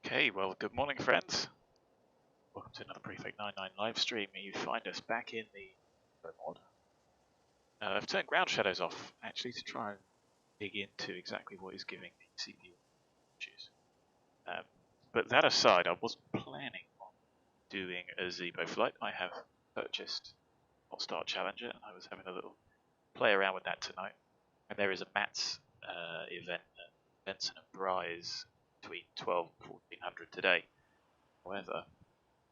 Okay, well, good morning, friends. Welcome to another Prefect 99 live stream. You find us back in the mod. I've turned ground shadows off, actually, to try and dig into exactly what is giving the CPU issues. But that aside, I wasn't planning on doing a Zibo flight. I have purchased Hot Challenger, and I was having a little play around with that tonight. And there is a MATS event at Benson and Bryce between 12 and 1400 today. However,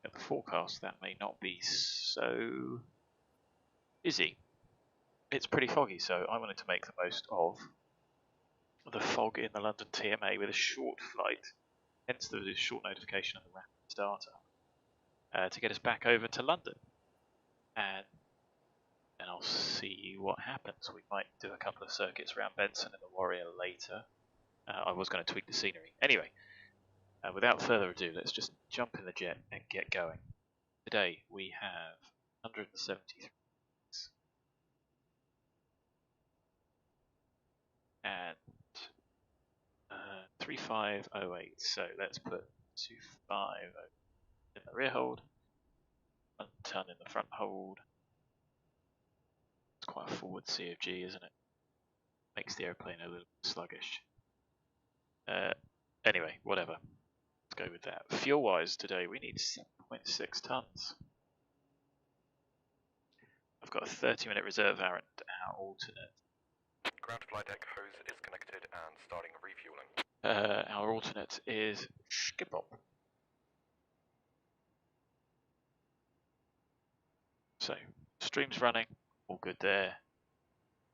at the forecast, that may not be so busy. It's pretty foggy, so I wanted to make the most of the fog in the London TMA with a short flight, hence the short notification of the rapid startup, to get us back over to London. And then I'll see what happens. We might do a couple of circuits around Benson and the Warrior later. I was going to tweak the scenery. Anyway, without further ado, let's just jump in the jet and get going. Today we have 173 and 3508. So let's put 250 in the rear hold, 1 ton in the front hold. It's quite a forward CFG, isn't it? Makes the airplane a little sluggish. Anyway, whatever. Let's go with that. Fuel-wise today, we need 7.6 tons. I've got a 30-minute reserve hour and our alternate. Ground flight deck hose is connected and starting refueling. Our alternate is Skybop. So, stream's running, all good there.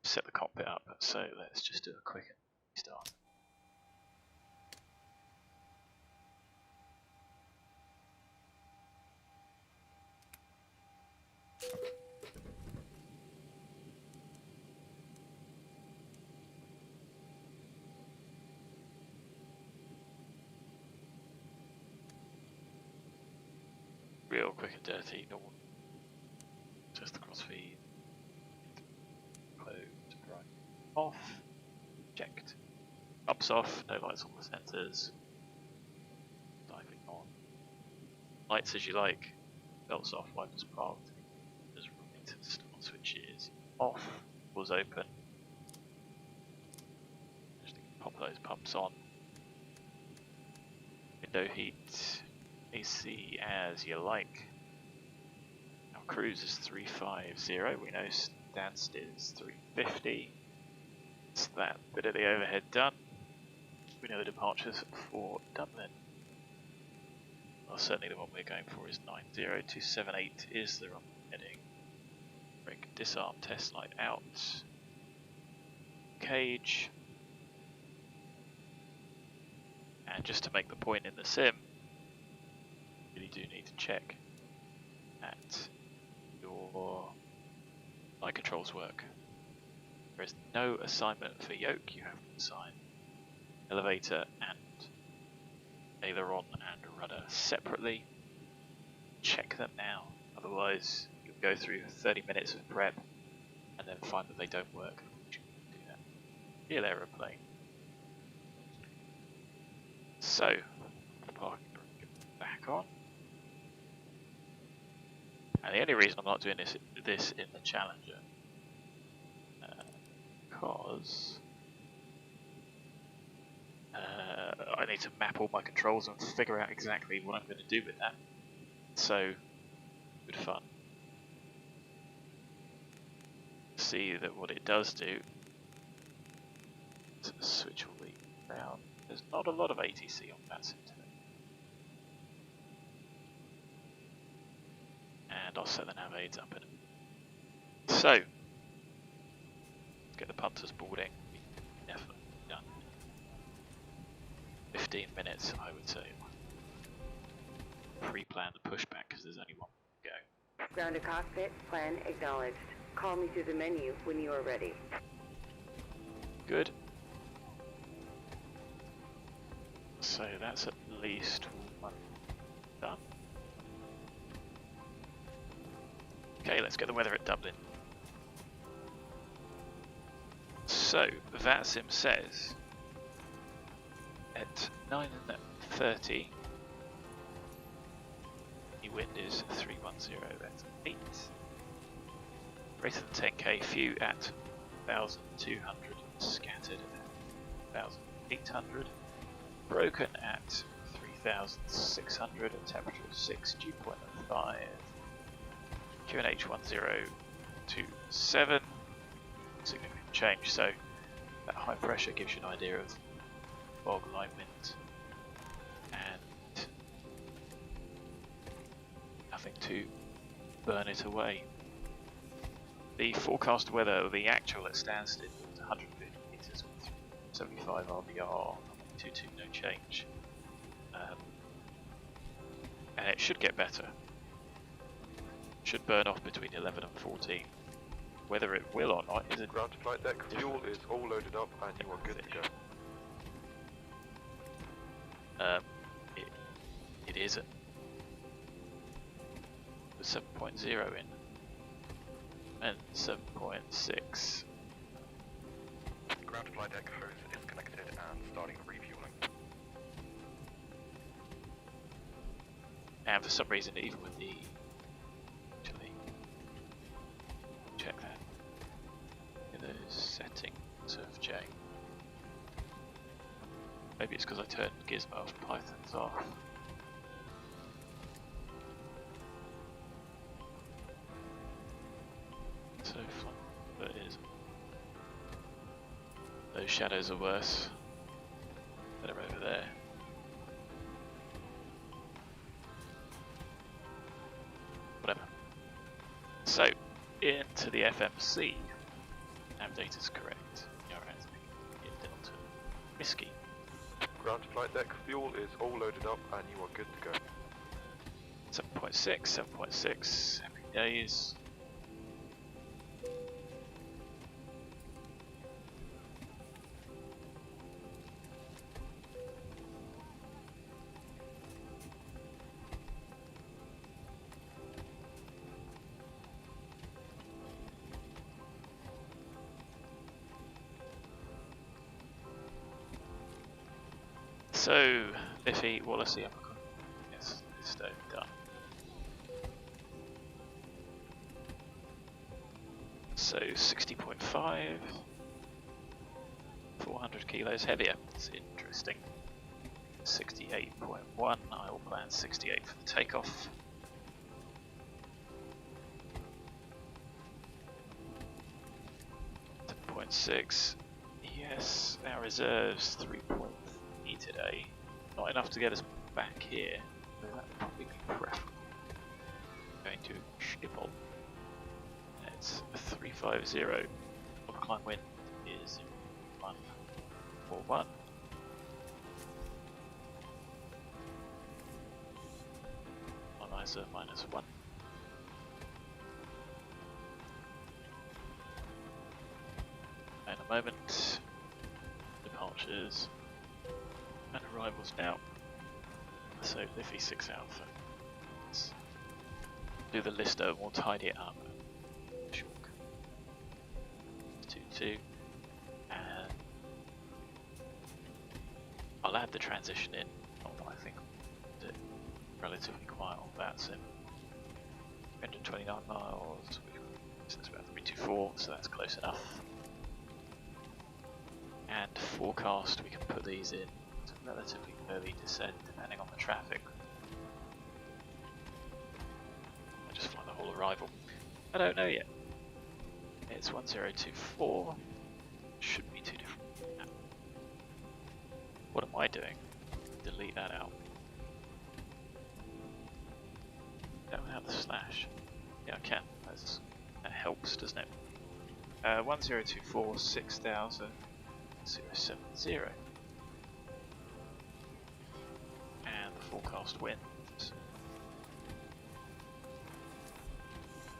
Set the cockpit up, so let's just do a quick start. Real quick and dirty, normal. Just the crossfeed. Closed, right. Off. Checked. Ups off, no lights on the sensors. Diving on. Lights as you like. Belts off, wipers parked. Just running to the start switches. Off. Doors open. Just pop those pumps on. Window heat. AC as you like. Our cruise is 350. We know Stansted is 350. It's that bit of the overhead done. We know the departures for Dublin. Well, certainly the one we're going for is 90278 is the wrong heading. Brake disarm test light out. Cage. And just to make the point in the sim, you do need to check that your light controls work. There is no assignment for yoke. You have to assign elevator and aileron and rudder separately. Check them now, otherwise you'll go through 30 minutes of prep and then find that they don't work. You shouldn't do that. Real aeroplane. So, parking brake back on. And the only reason I'm not doing this in the Challenger, because I need to map all my controls and figure out exactly what I'm going to do with that. So, good fun. See that what it does do. So switch all the around. There's not a lot of ATC on VATSIM today. And I'll set the nav aids up in a minute. So, let's get the punters boarding. Definitely done. 15 minutes, I would say. Pre-plan the pushback because there's only one to go. Ground to cockpit, plan acknowledged. Call me through the menu when you are ready. Good. So that's at least one done. Okay, let's get the weather at Dublin. So, VATSIM says at 9:30 any wind is 310 at 8. Greater than 10k, few at 1,200, scattered at 1,800, broken at 3,600 at temperature of 6, dew point of 5, QNH 1027, significant change, so that high pressure gives you an idea of fog, light wind, and nothing to burn it away. The forecast weather, the actual at standstill, is 150 meters with 75 RBR, 22, no change. And it should get better. Should burn off between 11 and 14. Whether it will or not is a Ground to flight deck, fuel is all loaded up and you are good to go. It isn't. The 7.0 in. And 7.6. Ground to flight deck hose is connected and starting refueling. And for some reason, even with the... Actually, check that. In those settings of J. Maybe it's because I turned Gizmo off, Python's off. So fun, but it is. Those shadows are worse. That are over there. Whatever. So, into the FMC. Nav data's correct. You're right. Delta. Whiskey. Ground to flight deck, fuel is all loaded up and you are good to go. 7.6, 7.6, every days. So, LIFFY, Wallacey, uppercut. Yes, LISTO done. So 60.5, 400 kilos heavier. It's interesting. 68.1. I will plan 68 for the takeoff. .6. Yes, our reserves 3.3 today. Not enough to get us back here. That would probably be preferable. Going to Schiphol. It's 350. Top climb wind is 141. Analyzer -1. In a moment, departures and arrivals now. So LIFFY 6 Alpha. Let's do the LISTO and we'll tidy it up. 2-2, and I'll add the transition in. Although I think it's relatively quiet on VATSIM. 329 miles. So that's about 324, so that's close enough. And forecast, we can put these in. It's a relatively early descent depending on the traffic. I just find the whole arrival. I don't know yet. It's 1024. Shouldn't be too different. What am I doing? Delete that out. Don't have the slash. Yeah, I can. That helps, doesn't it? 1024 6000 070. And the forecast winds.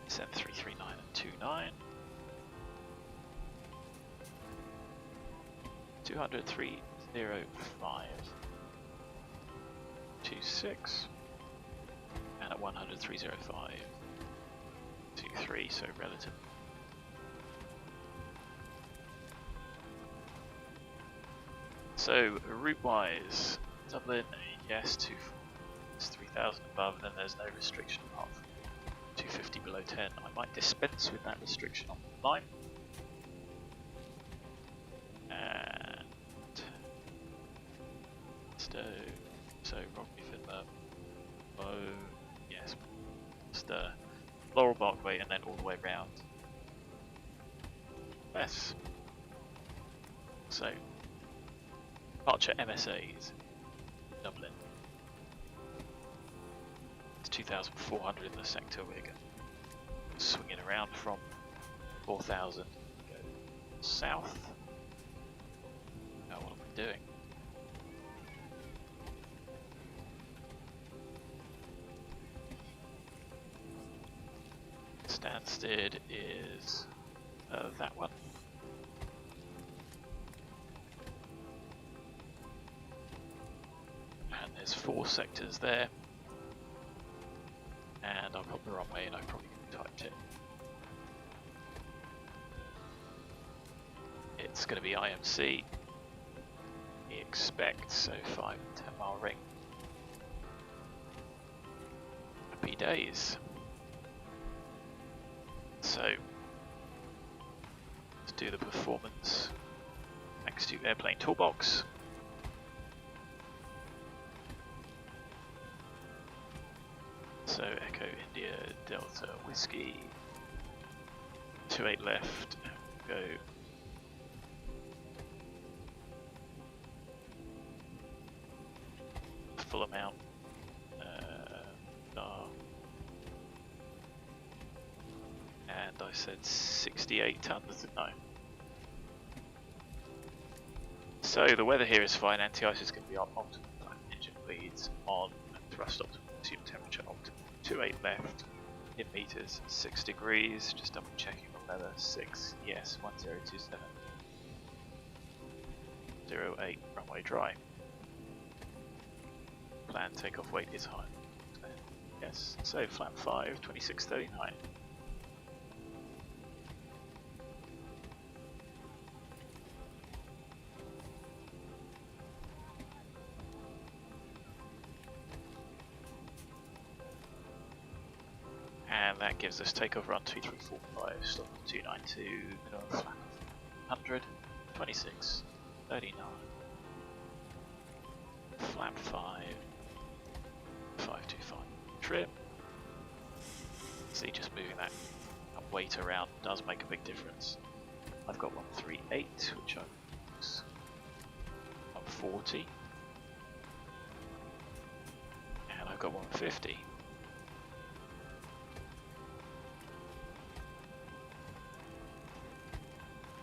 Set 339 and 29. 200 305 26 and at 100 305 23, so relative. So route wise, Dublin, yes, It's 3000 above, and then there's no restriction apart from 250 below 10. I might dispense with that restriction on the line. And so Rocky Finland, yes, the Laurel Barkway, and then all the way round. Yes. So, departure MSAs, Dublin. It's 2,400 in the sector. We're going to swing it around from 4,000. Go south. Now, what am I doing? Stansted is that one. And there's 4 sectors there. And I've got the wrong way and I probably typed it. It's going to be IMC. We expect, so 5 to 10 mile ring. Happy days. So, let's do the performance thanks to Airplane Toolbox. So, Echo India Delta Whiskey, 28 left, and go. Full amount. And I said 68 tons, didn't I? So the weather here is fine. Anti-ice is going to be on optimal engine leads on, and thrust optimal, assume temperature optimal. 28 left in meters, 6 degrees. Just double checking the weather. 6, yes, 1027. 08 runway dry. Planned takeoff weight is high. Yes, so flap 5, 2639. And that gives us takeoff run 2345, stop 292, middle of flap 100, 26, 39, flap 5, 525, trim. See, just moving that weight around does make a big difference. I've got 138, which I'm 140, and I've got 150.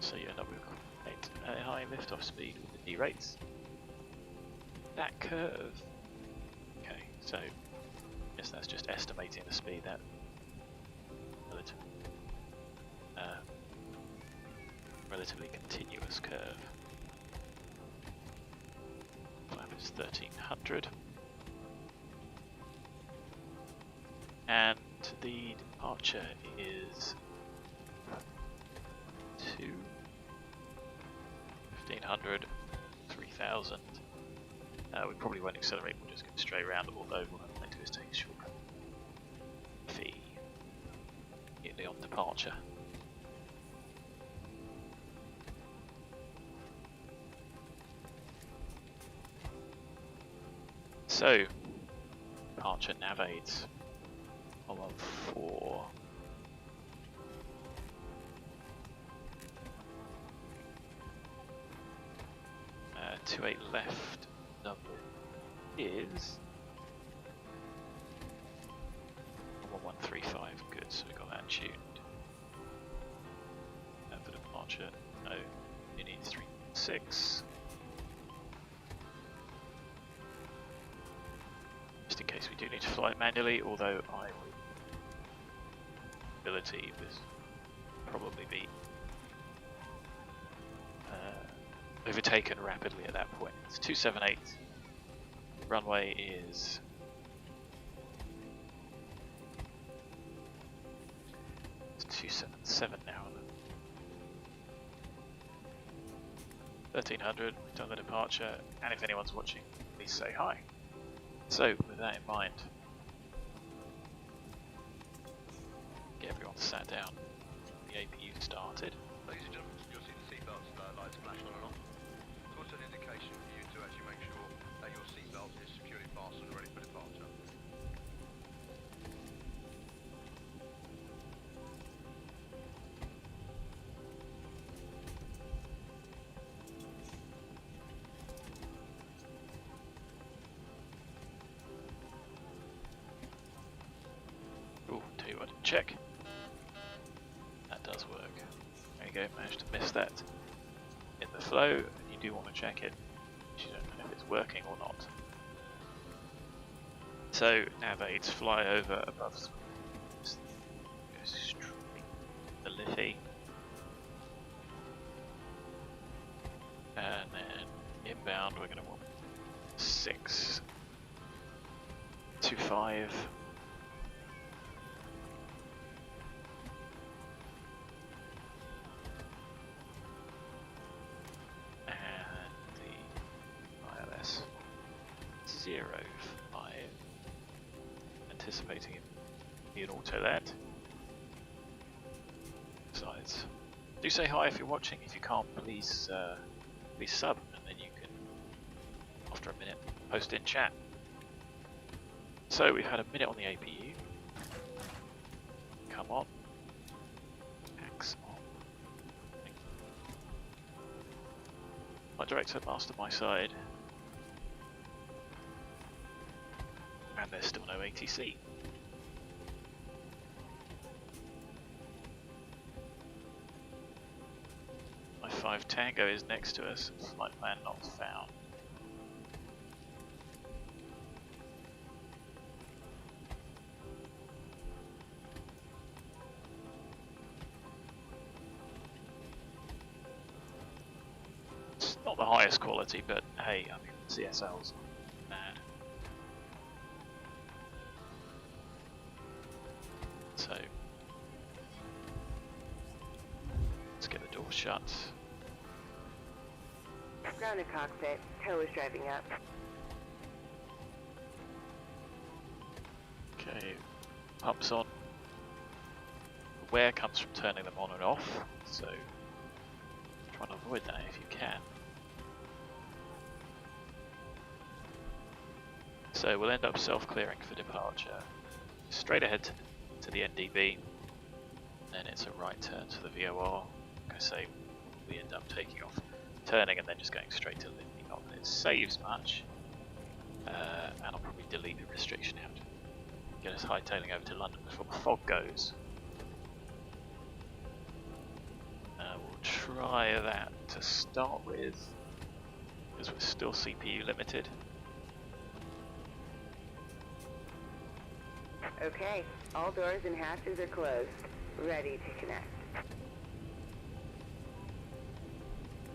So you end up with a high liftoff speed with the D rates. That curve. Okay, so yes, that's just estimating the speed. That relatively continuous curve. Flap is 1300, and the departure is 1500, 3000. We probably won't accelerate, we'll just go straight around, although what I might do is take a shortcut. V. Immediately on departure. So, departure nav aids. 114. 28 left, number is 1135. Good, so we got that tuned. And for departure, no, you need 36. Just in case we do need to fly it manually, although ability was probably be overtaken rapidly at that point. It's 278. Runway is it's 277 now. 1300. Done the departure, and if anyone's watching, please say hi. So, with that in mind, get everyone sat down, the APU started. Ladies and gentlemen, you'll see the seatbelts lights flash on and off. It's also an indication for you to actually make sure that your seatbelt is securely fastened and ready for departure. Ooh, tell you what, check. That does work. There you go, managed to miss that in the flow, and you do want to check it. You don't know if it's working or not. So, nav aids fly over above. Go straight to LIFFY. And then inbound, we're going to want 6 to 5. And the ILS 05. Anticipating it be an auto that. Besides, do say hi if you're watching. If you can't, please please sub, and then you can, after a minute, post in chat. So we've had a minute on the APU. Come on. Axe on. My director master my side. And there's still no ATC. My 5 Tango is next to us. Flight plan not found. It's not the highest quality, but hey, I mean, CSL's mad. So, let's get the door shut. Grounded cockpit. Tow is driving up. Okay, pumps on. The wear comes from turning them on and off, so try and avoid that if you can. So we'll end up self-clearing for departure. Straight ahead to the NDB, then it's a right turn to the VOR. Like I say, we end up taking off, turning, and then just going straight to LIFFY. Not that it saves much, and I'll probably delete the restriction out. Get us hightailing over to London before the fog goes. We'll try that to start with, because we're still CPU limited. Okay, all doors and hatches are closed. Ready to connect.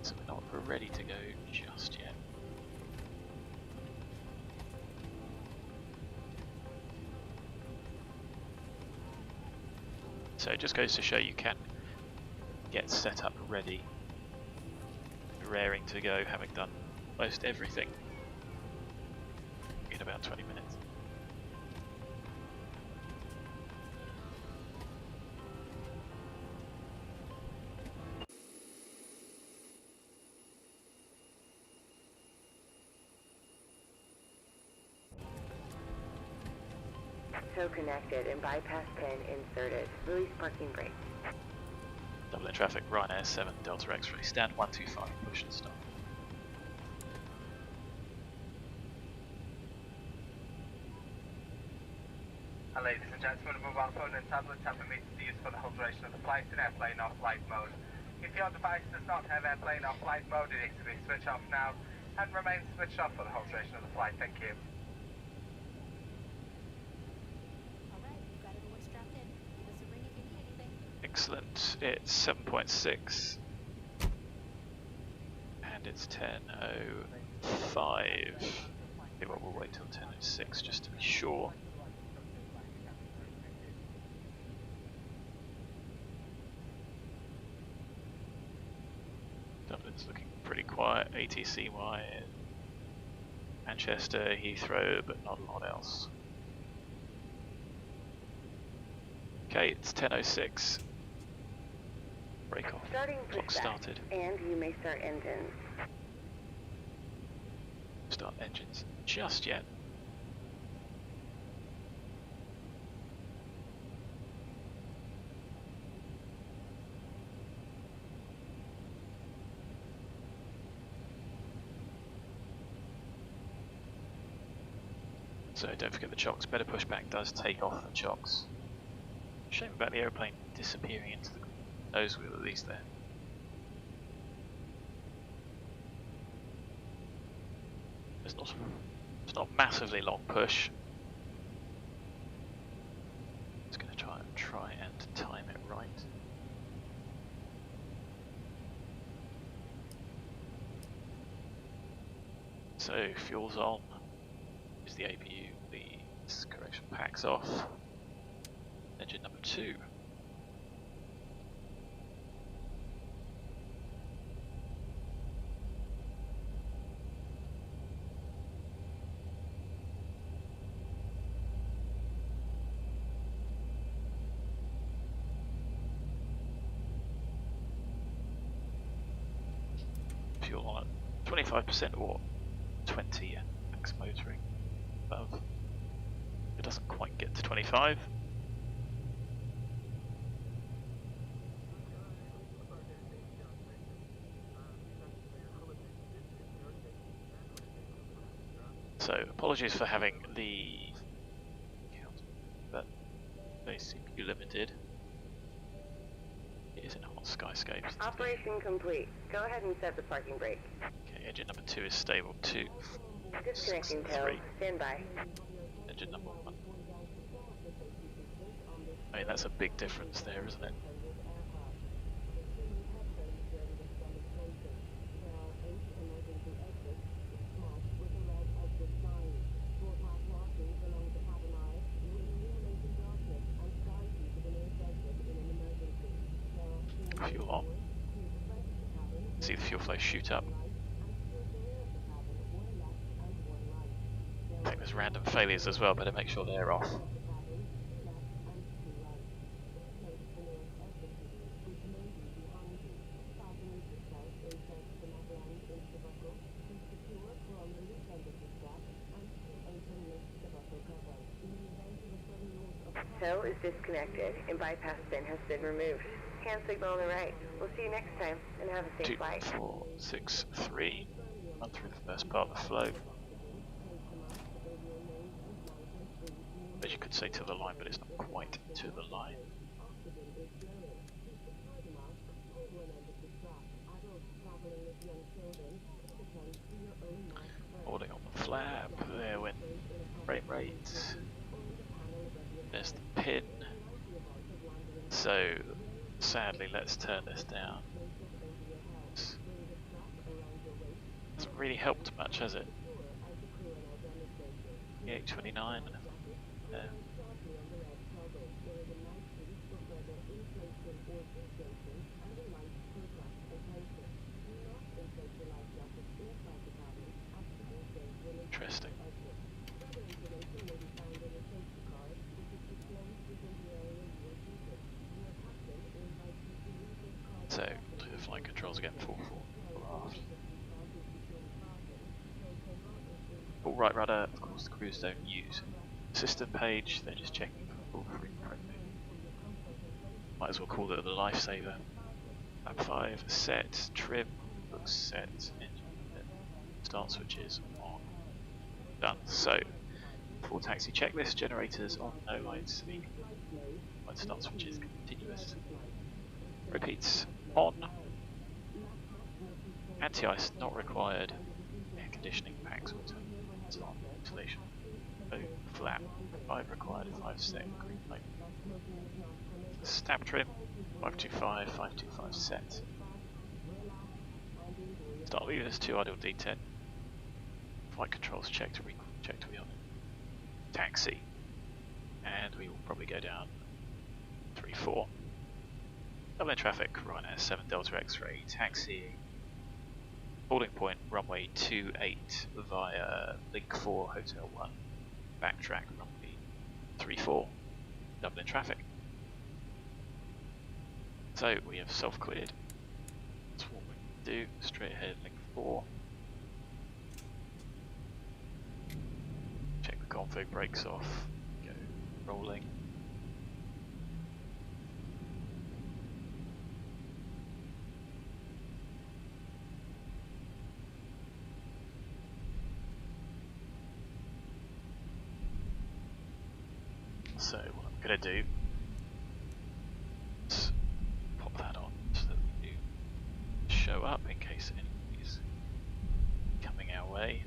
So we're not ready to go just yet. So it just goes to show you can get set up ready, raring to go, having done most everything in about 20 minutes. Tow connected and bypass pin inserted. Release parking brake. Dublin traffic, Ryanair 7 Delta X-ray, stand 125, push and start. Ladies and gentlemen, mobile phone and tablets have permitted to use for the whole duration of the flight in airplane or flight mode. If your device does not have airplane or flight mode, it needs to be switched off now and remain switched off for the whole duration of the flight. Thank you. Excellent, it's 7.6 and it's 10:05. Okay, well, we'll wait till 10:06 just to be sure. Dublin's looking pretty quiet, ATC wise, Manchester, Heathrow, but not a lot else. Okay, it's 10:06. Break off. Starting Clock pushback, started. and you may start engines. Start engines just yet. So don't forget the chocks. Better pushback does take off the chocks. Shame about the aeroplane disappearing into the nose wheel, at least there. It's not massively long push. Just going to try and time it right. So fuel's on. Is the APU. The correction pack's off. Engine number 2. Fuel on at 25% or 20 and max motoring above. It doesn't quite get to 25. So apologies for having the count, but basically limited. It is in hot Skyscapes. Operation complete. Go ahead and set the parking brake. Okay, engine number 2 is stable. 2, Disconnecting 6, tail. 3. Stand by. Engine number 1. I mean, that's a big difference there, isn't it? Fuel on. See the fuel flow shoot up. I think there's random failures as well, better make sure they're off. Tow is disconnected and bypass bin has been removed. Hand signal on the right. We'll see you next time and have a safe 2, flight. 4, 6, 3. Run through the first part of the flow. As you could say to the line, but it's not quite to the line. Holding on the flap, there went frame rate. There's the pin. So sadly, let's turn this down. Hasn't really helped much, has it? The 829. Interesting. So, the flight controls again, full aft. Full right rudder, of course the crews don't use. System page, they're just checking for full free prep. Might as well call it the lifesaver. Map 5, set, trim, looks set, engine, start switches on. Done. So, full taxi checklist, generators on, no lights, light start switches continuous. Repeats on, anti-ice not required, air conditioning packs auto, on, ventilation, no flap, 5 required, 5 set, green light. Stab trim, 525, 525 set. Start levers, 2 idle D10. Flight controls checked to be on. Taxi. And we will probably go down 3-4. Dublin traffic, Ryanair 7 Delta X-ray, taxi. Holding point runway 28 via Link 4 Hotel 1. Backtrack runway 34. Dublin traffic. So we have self-cleared. That's what we do. Straight ahead, Link 4. Check the config, brakes off. Go rolling. So what I'm going to do is pop that on so that we do show up in case anybody's coming our way.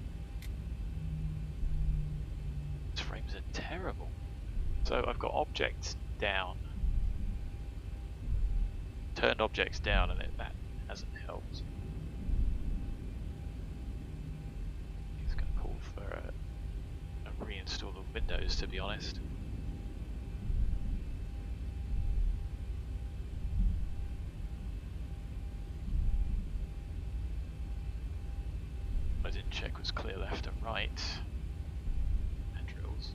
These frames are terrible. So I've got objects down, turned objects down, and that hasn't helped. It's going to call for a reinstall of Windows, to be honest. I didn't check was clear left and right. And drills.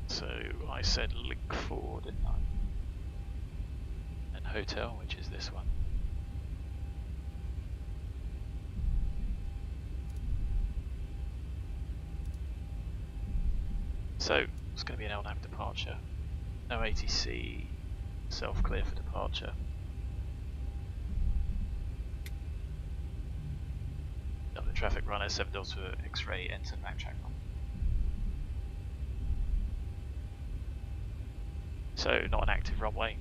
So I said link 4, didn't I? And hotel, which is this one. So it's going to be an LNAV departure. No ATC, self-clear for departure. Dublin traffic runner, 7 Delta X-ray, enter backtrack run. So not an active runway.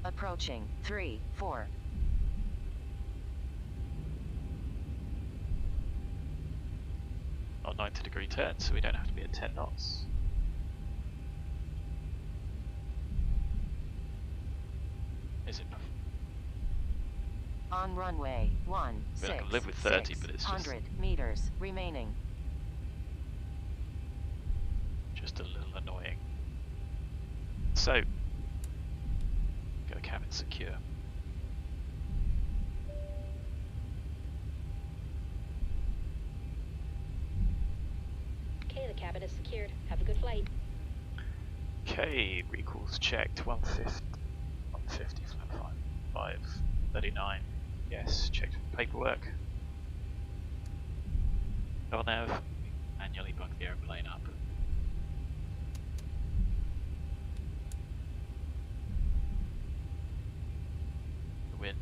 Approaching 3-4. Not 90-degree turn, so we don't have to be at 10 knots. Is it? On runway 16, I mean, I can live with 30, but it's 600 meters remaining. just a little annoying. So, get the cabin secure. Okay, the cabin is secured. Have a good flight. Okay, recalls checked. 150, flat 5, 39. Yes, checked paperwork. LNAV, manually bug the airplane up. The wind.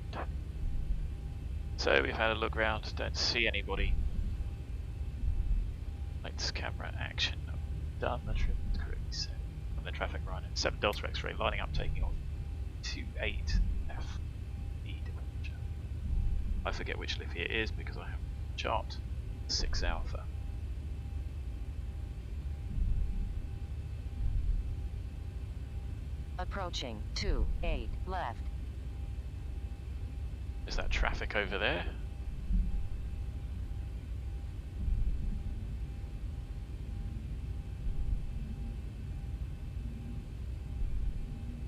So we've had a look around, don't see anybody. Lights, camera, action. Done, the trim is correctly set. And the traffic running. 7 Delta X-ray, lining up, taking on 28 F E departure. I forget which LIFFY it is because I have a chart. 6 Alpha. Approaching 28 left. Is that traffic over there?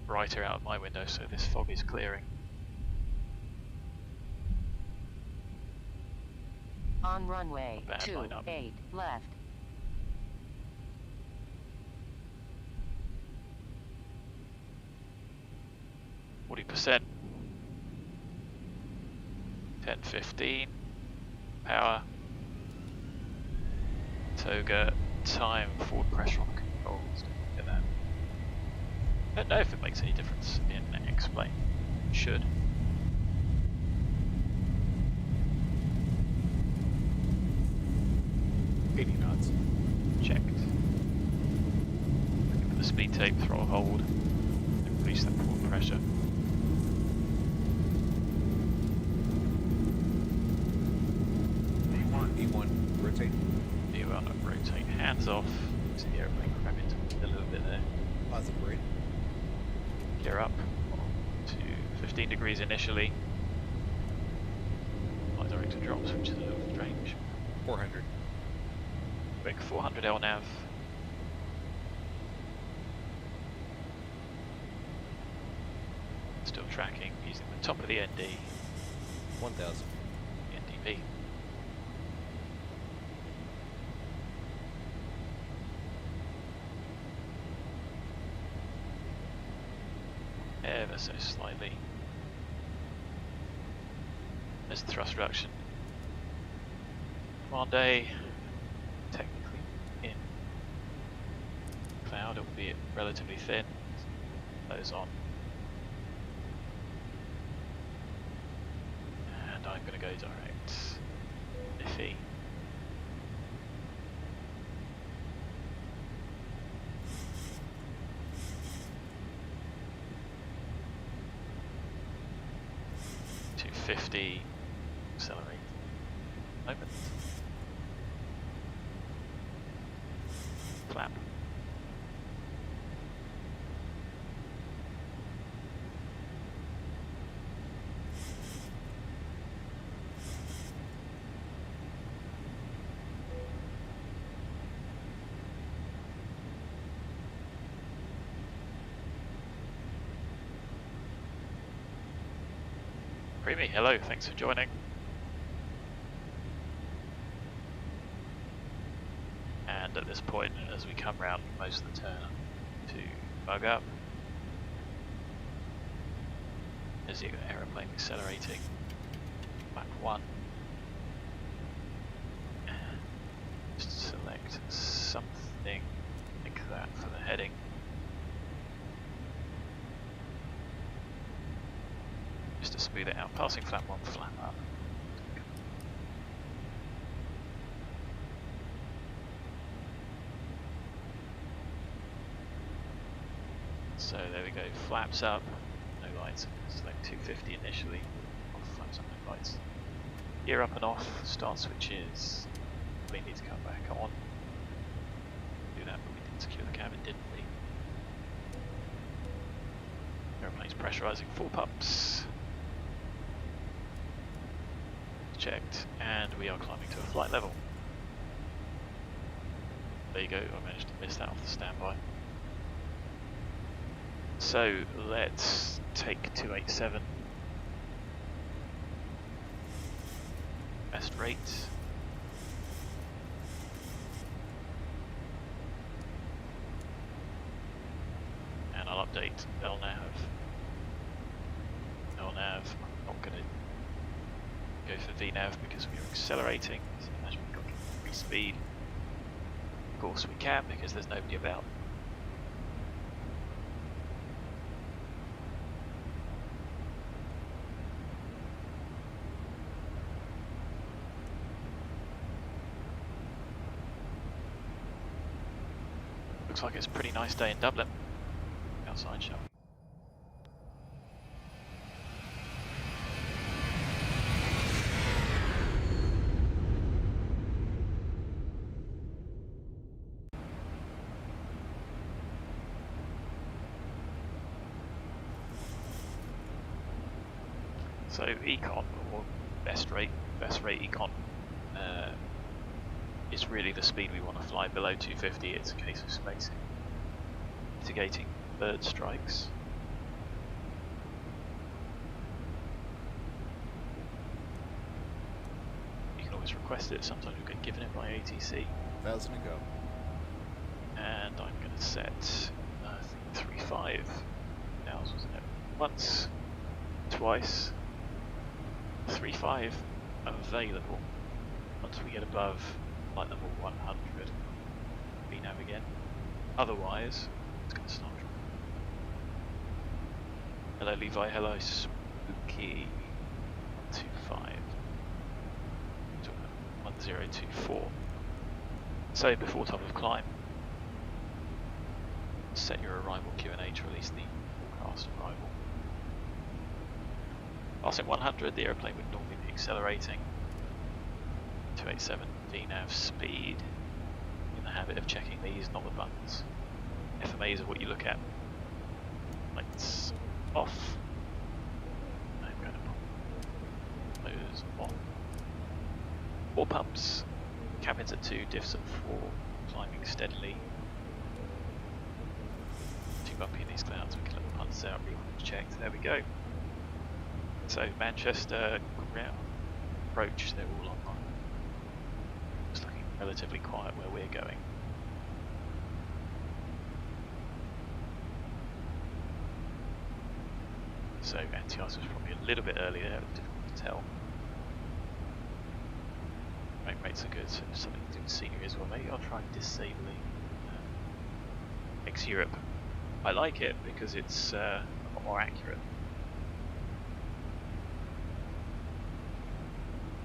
Brighter out of my window, so this fog is clearing. On runway Bad lineup. 28 left. %. 10-15. Power. Toga. Time. Forward pressure on the controls. Look at that. I don't know if it makes any difference in X-plane. Should. knots. Checked. Looking for the speed tape, throttle hold, and release that forward pressure. E1, rotate. E1, rotate, hands off. See the airplane cram into a little bit there. Positive rate. Gear up to 15 degrees initially. My director drops, which is a little strange. 400. Quick 400 LNAV. still tracking using the top of the ND, 1,000. the NDP. Ever so slightly. There's the thrust reduction. Command A, technically in cloud, albeit relatively thin. Those on. And I'm going to go direct. LIFFY. .250. Accelerate. Moment. Flap. Creamy, hello, thanks for joining. And at this point, as we come round most of the turn to bug up, as the aeroplane accelerating, Mach 1, and just select something like that for the heading. Just to smooth it out, passing flap 1, flap up. So there we go, flaps up, no lights, select 250 initially, off flaps up, no lights. Gear up and off, start switches, we need to come back on. Do that, but we didn't secure the cabin, didn't we? Aeroplane's pressurising, full pumps. Checked, and we are climbing to a flight level. There you go, I managed to miss that off the standby. So let's take 287, best rate, and I'll update LNAV. I'm not going to go for VNAV because we are accelerating, so imagine we've got free speed. Of course we can because there's nobody about. Looks like it's a pretty nice day in Dublin. Outside, shall we? So econ, or best rate econ, is really the speed we want to fly. Below 250, it's a case of spacing, mitigating bird strikes. You can always request it, sometimes you'll get given it by ATC. 1,000 to go. And I'm going to set 3.5. Now, wasn't it? Once, twice, 3.5 available. Once we get above flight level 100, VNAV again. Otherwise, it's going to start. Hello Levi, hello Spooky 125 1024. So before top of climb, set your arrival Q&A to release the forecast arrival. Passing 100, the aeroplane would normally be accelerating. 287 VNAV speed. In the habit of checking these, not the buttons. FMAs are what you look at. Lights off. I'm going to put those on. 4 pumps. Cabins at 2, diffs at 4. Climbing steadily. Too bumpy in these clouds, we can let the punters out, checked. There we go. So Manchester ground approach, they're all online. It's looking relatively quiet where we're going. So Antioch was probably a little bit early there, difficult to tell. Frame rates are good, so if something to do with scenery as well. Maybe I'll try disabling X-Europe. I like it because it's a lot more accurate.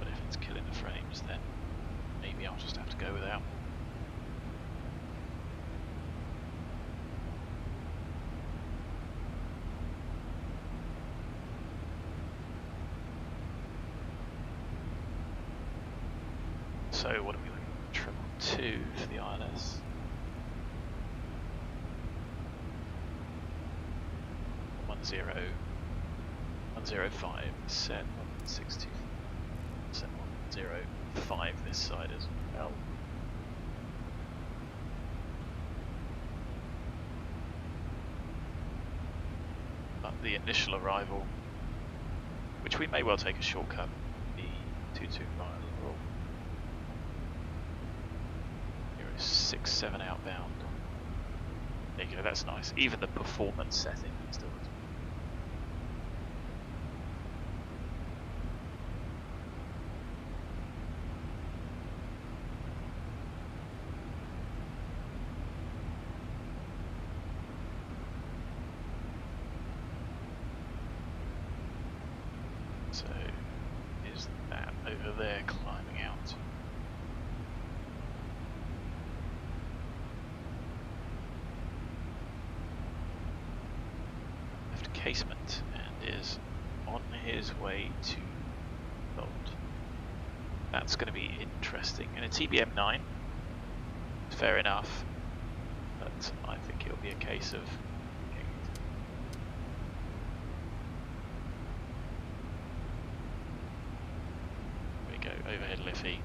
But if it's killing the frames, then maybe I'll just have to go without. So what are we looking at? Triple 2 for the ILS. 105 set 162 set 105 this side as well. But the initial arrival, which we may well take a shortcut, the 22 mile. 6-7 outbound. There you go, that's nice. Even the performance setting still looks. So is that over there climbing out? Casement and is on his way to Gold. That's going to be interesting. In a TBM9, fair enough, but I think it'll be a case of there we go, overhead LIFFY.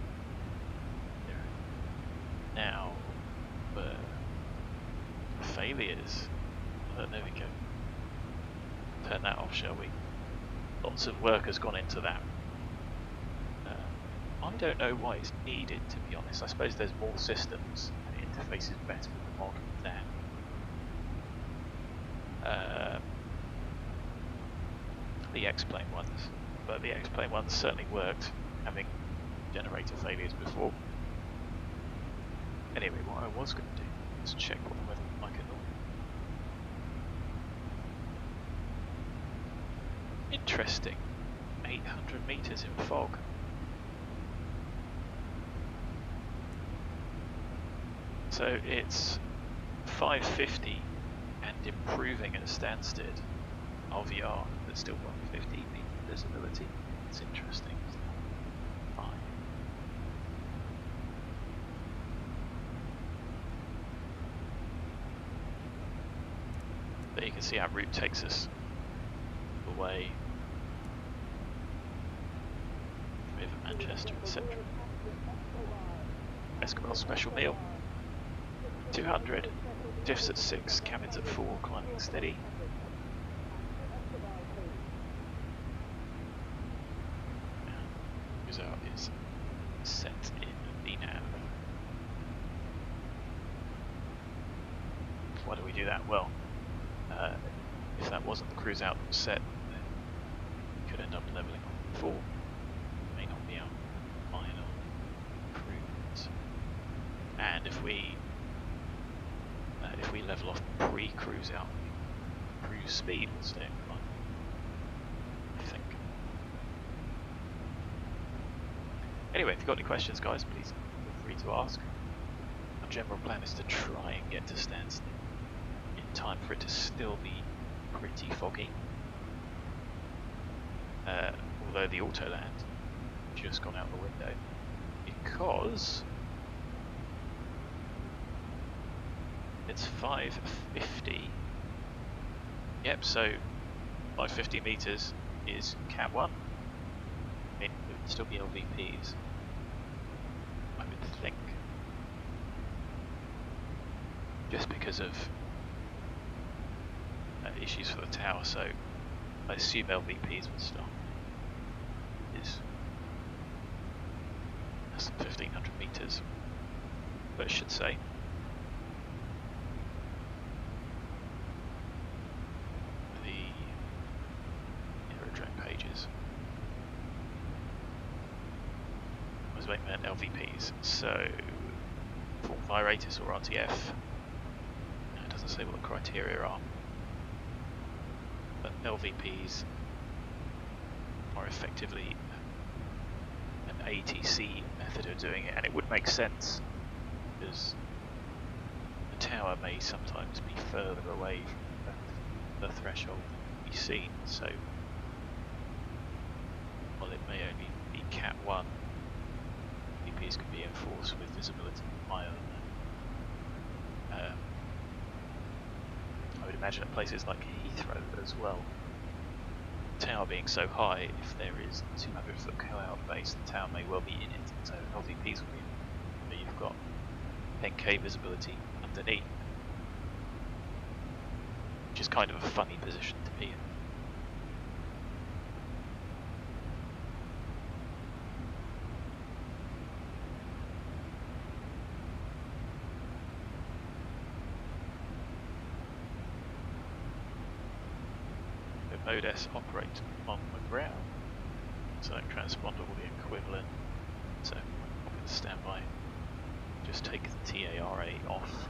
Now, failures. Oh, there we go. Turn that off, shall we? Lots of work has gone into that. I don't know why it's needed, to be honest. I suppose there's more systems and the interface is better with the mod than the X-Plane ones. But the X-Plane ones certainly worked, having generator failures before. Anyway, what I was going to do is check what the weather was like at all. Interesting. 800 meters in fog. So it's 550 and improving at Stansted LVR, but still 150 meter visibility. It's interesting. Fine. There you can see our route takes us away. Manchester, etc. Escabel special meal. 200. Diffs at 6, cabins at 4, climbing steady. Result is set in VNAV. Why do we do that? Well, if that wasn't the cruise out that was set, then we could end up leveling on 4. May not be our final cruise. And if we level off pre-cruise out, cruise speed will stay in climb, I think. Anyway, if you've got any questions, guys, please feel free to ask. Our general plan is to try and get to Stansted in time for it to still be pretty foggy. Although the autoland just gone out the window because it's 550. Yep, so 550 meters is Cat 1. It would still be LVPs, I would think. Just because of issues for the tower, so I assume LVPs would start. is less than 1,500 meters, but it should say. The aerodrome pages. I was making that LVPs, so full Viratus or RTF. It doesn't say what the criteria are, but LVPs are effectively an ATC method of doing it, and it would make sense because the tower may sometimes be further away from the threshold to be seen, so while it may only be Cat 1, LVPs could be enforced with visibility higher than that. I would imagine at places like Heathrow as well, the tower being so high, if there is 200 foot cloud base, the tower may well be in it, so LVPs will be in it, but you've got 10k visibility underneath, which is kind of a funny position to be in. Mode S operate on the ground, so that transponder will be equivalent. So I'm going to stand by, just take the TARA off.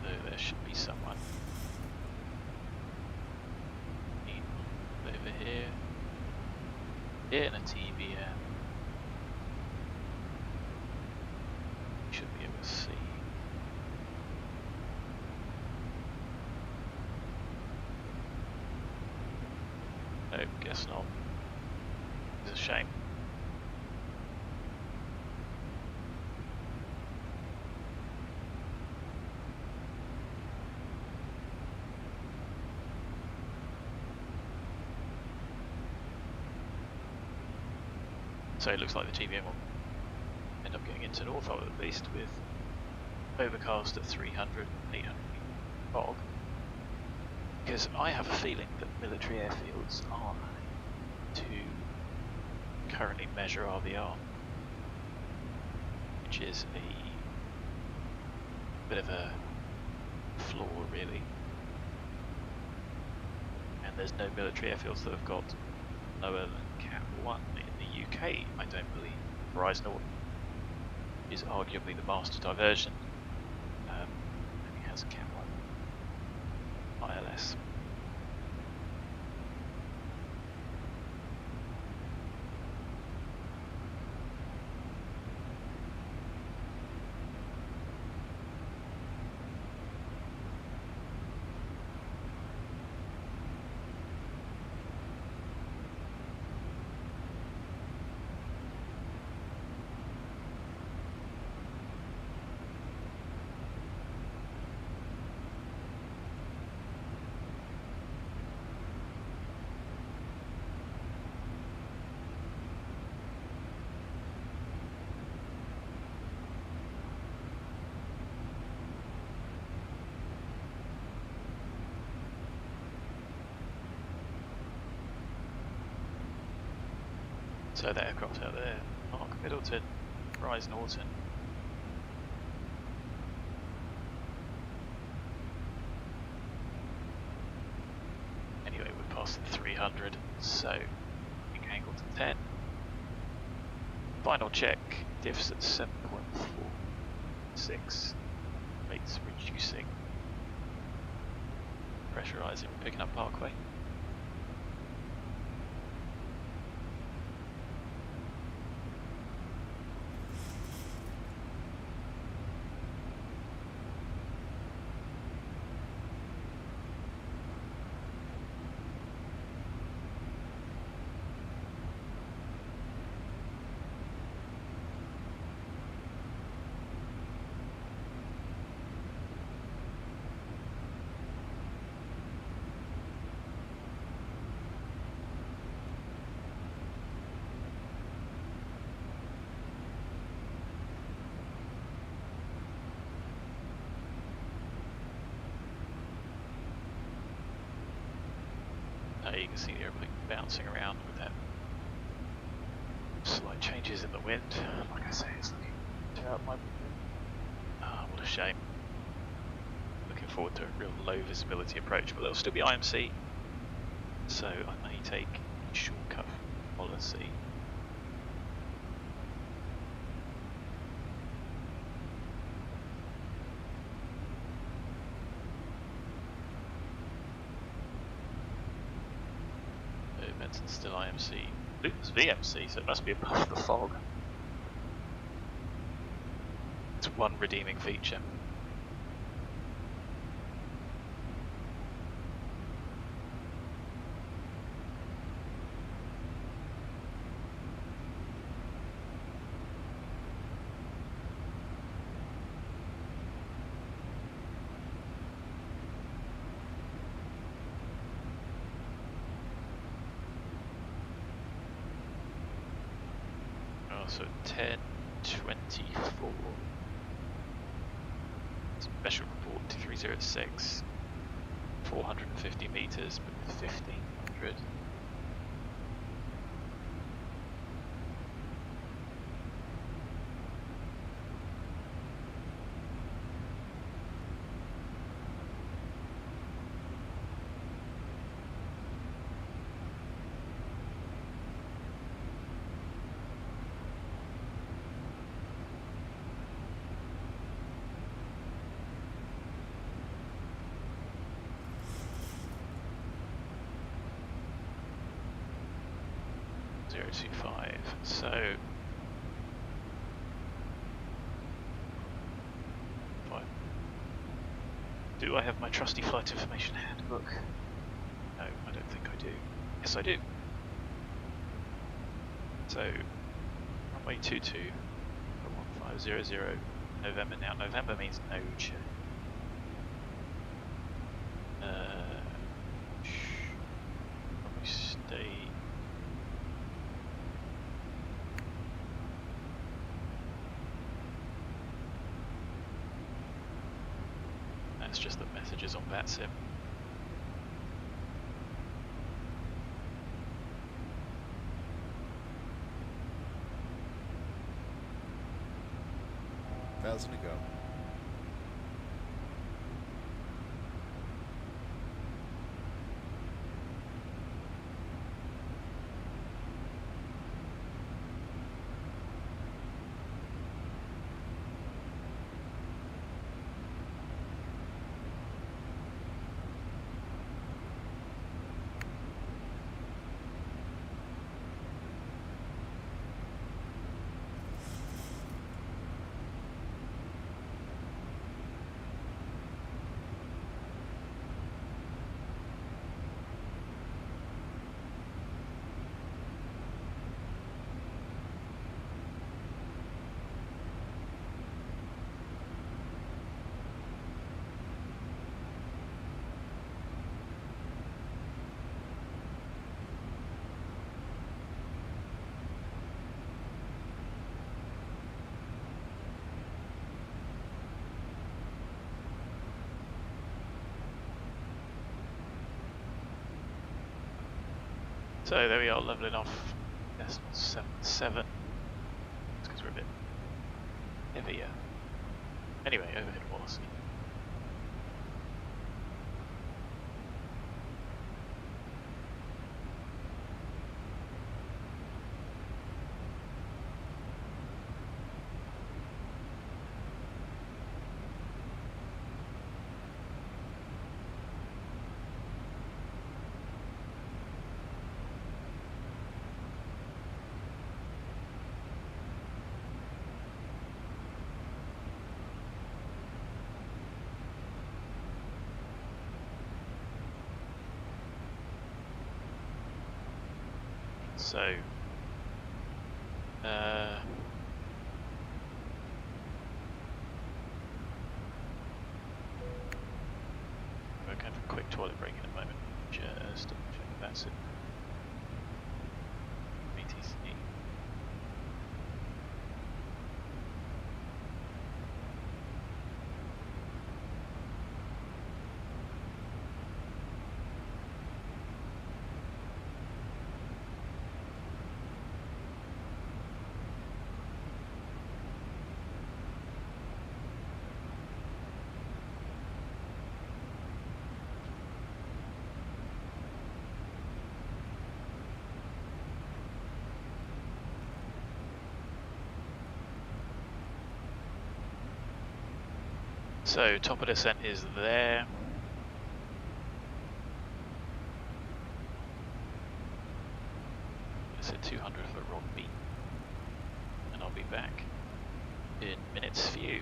So there should be someone over here, in a TBM. You should be able to see. No, guess not. It's a shame. So it looks like the TBM will end up getting into an Ortho at least, with overcast at 300 and 800 fog. Because I have a feeling that military airfields are to currently measure RVR, which is a bit of a flaw really. And there's no military airfields that have got lower than Cat 1 in the UK, I don't believe. Verizon is arguably the master diversion. It has a Cat 1 ILS. So the aircraft out there, Mark Middleton, Rise Norton. Anyway, we're past the 300, so we can angle to 10. Final check, diffs at 7.46, rates reducing. Pressurising, picking up Parkway. you can see the airplane bouncing around with that slight changes in the wind. Like I say, it's looking out my window. Ah, what a shame. Looking forward to a real low visibility approach, but there'll still be IMC, so I may take shortcut policy. Benson's still IMC. Luton's VMC, so it must be above the fog. It's one redeeming feature. So 10:24. Special report 2306. 450 meters, but 1500. So do I have my trusty flight information handbook? No, I don't think I do. Yes, I do. So runway 22 for 1500 November now. November means no change. Probably stay. That's just the messages on VATSIM. Thousand to go. So there we are, leveling off decimal 77. It's because we're a bit heavier. Anyway, overhead velocity. So, we're going for a quick toilet break in a moment. Just double check if that's it. VTC. So top of descent is there. It's a 200 foot rod beat, and I'll be back in minutes few.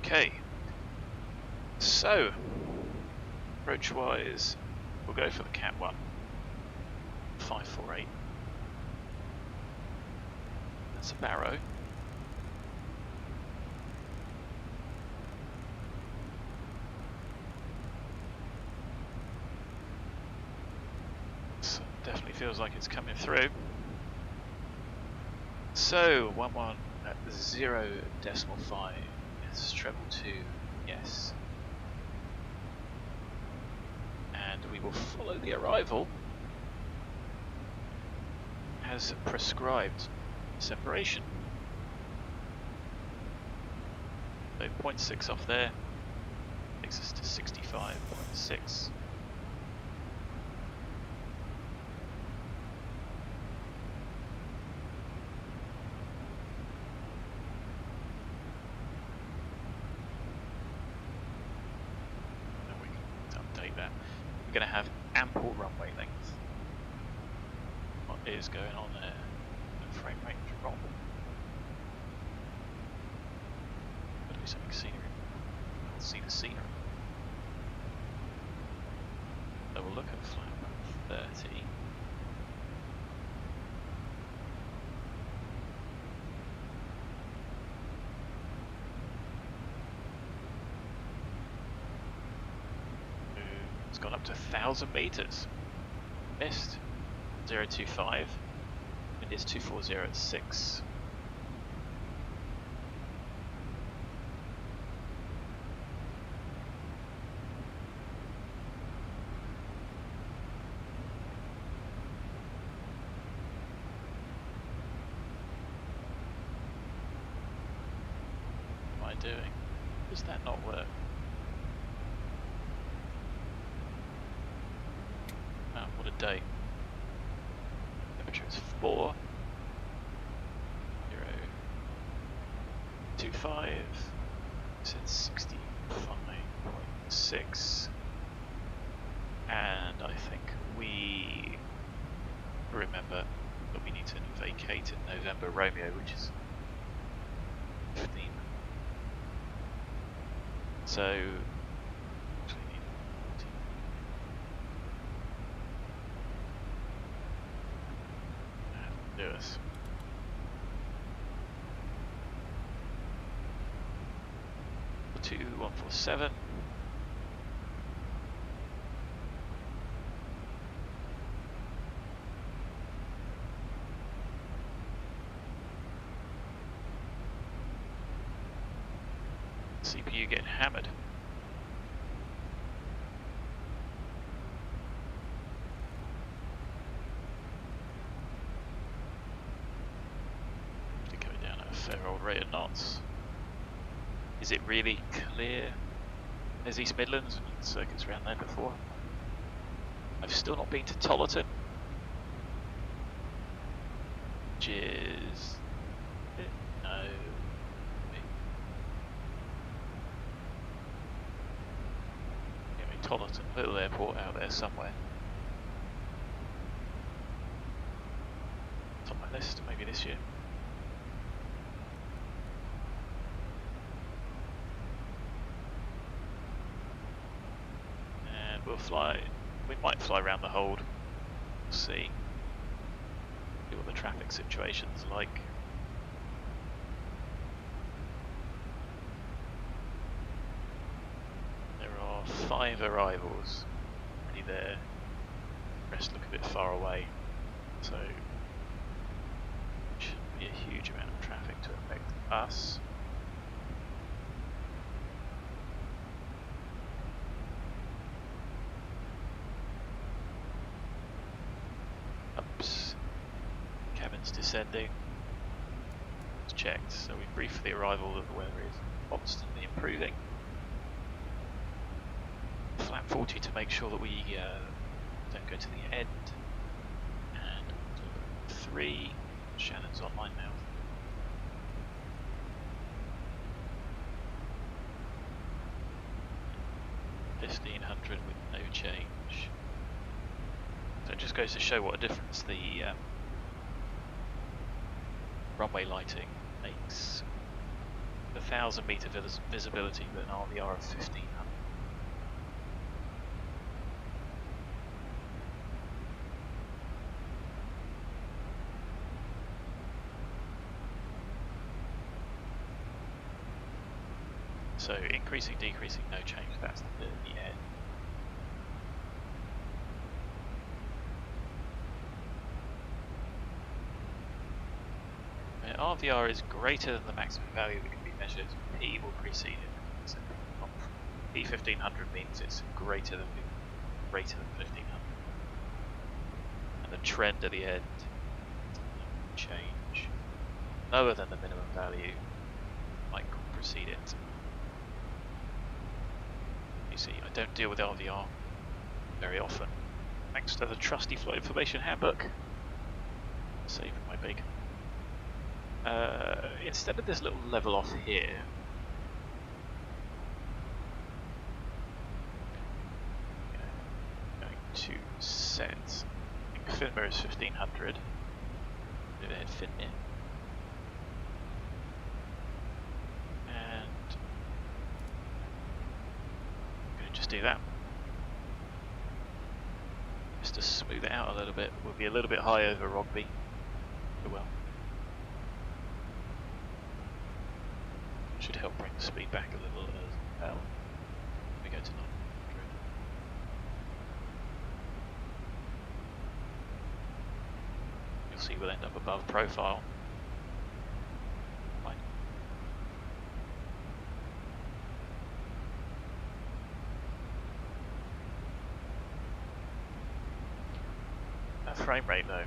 Okay, so approach wise, we'll go for the Cat 1, 548. That's a Barrow. So definitely feels like it's coming through. So 110.5. Yes, treble 2, yes. And we will follow the arrival as prescribed separation. So 0.6 off there takes us to 65.6. Going to have ample runway length. What is going on there? The frame rate drop. Got to be something scenery. I'll see the scenery. So we'll look at flap 30. It's gone up to 1,000 meters. Missed 025. It is 240 at 6. I doing? Does that not work? Oh, what a day. Temperature is 4. 0.25. It's at 65.6. And I think we remember that we need to vacate in November Romeo, which is 15. So, actually need 14. Do this. To 147. CPU getting hammered. Going down at a fair old rate of knots. Is it really clear as East Midlands? Circuits around there before. I've still not been to Tollerton, which is no. Tollerton, little airport out there somewhere. It's on my list, maybe this year. And we'll fly, we might fly around the hold, we'll see what the traffic situation's like. There are 5 arrivals already there. The rest look a bit far away, so shouldn't be a huge amount of traffic to affect us. Oops. Cabin's descending. It's checked, so we brief for the arrival that the weather is constantly improving. Flat 40 to make sure that we don't go to the end. And 3. Shannon's online now. $1,500 with no change. So it just goes to show what a difference the runway lighting makes. 1,000 meter visibility with an RVR of 1,500. So increasing, decreasing, no change, that's the end. RVR is greater than the maximum value that can be measured. P will precede it. So P1500 means it's greater than 1500. And the trend at the end change. Lower than the minimum value might precede it. You see, I don't deal with RVR very often, thanks to the trusty flight information handbook. Saving my bacon. Instead of this little level off here, going to set, I think Finmer is 1500, overhead fin in, and I'm going to just do that, just to smooth it out a little bit. We'll be a little bit high over Rogby, oh well. Should help bring the speed back a little as well. We go to 900. You'll see we'll end up above profile. Fine. That frame rate though.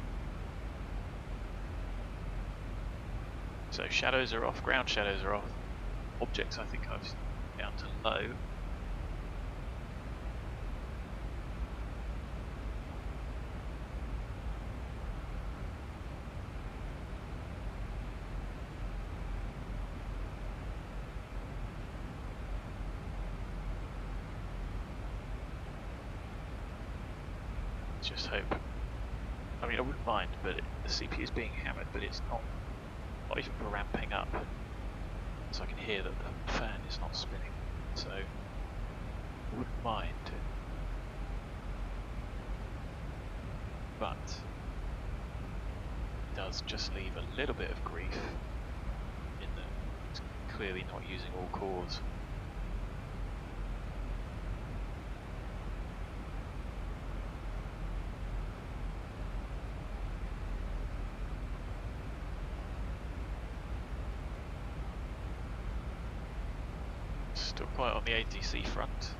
So shadows are off, ground shadows are off. objects I think I've set down to low. Just hope. I mean, I wouldn't mind, but the CPU is being hammered, but it's not even ramping up. So I can hear that the fan is not spinning. So I wouldn't mind. But it does just leave a little bit of grief in that it's clearly not using all cores. Still quite on the ATC front.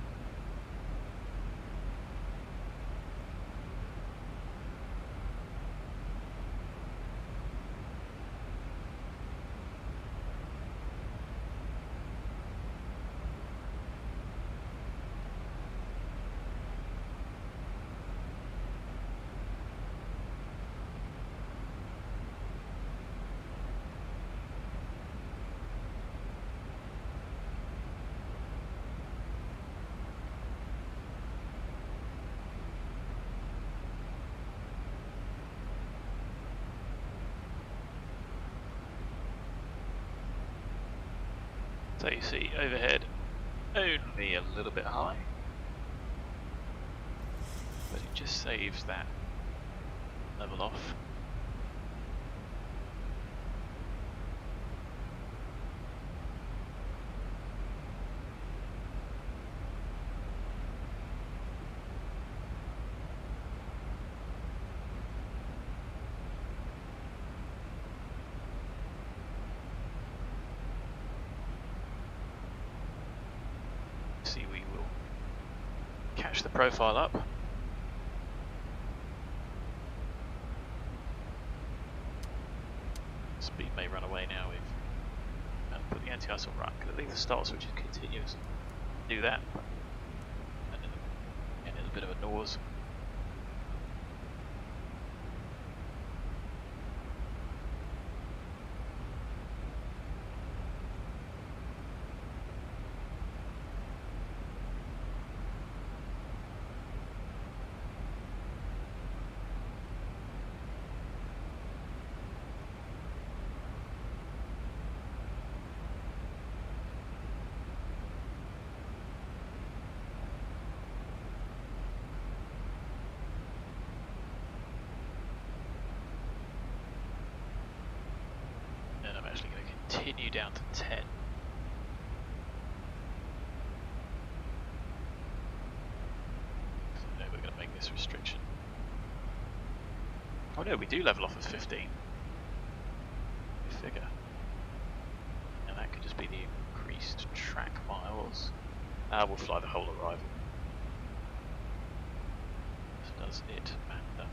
So you see overhead only a little bit high, but it just saves that level off. See, we will catch the profile up. Speed may run away now. We've put the anti-ice on right. Could leave the start switch is continuous. Do that. And in a bit of a nose. Continue down to 10. So no, we're going to make this restriction. Oh no, we do level off at 15. We figure. And that could just be the increased track miles. We'll fly the whole arrival. Does it matter?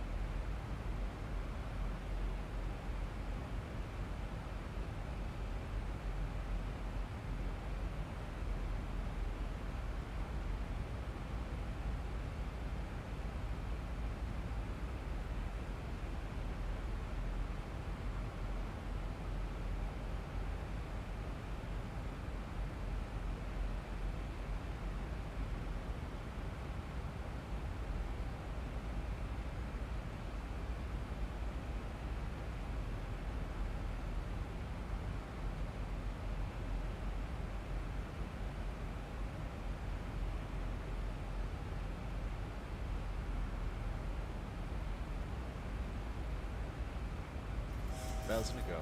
Thousand to go.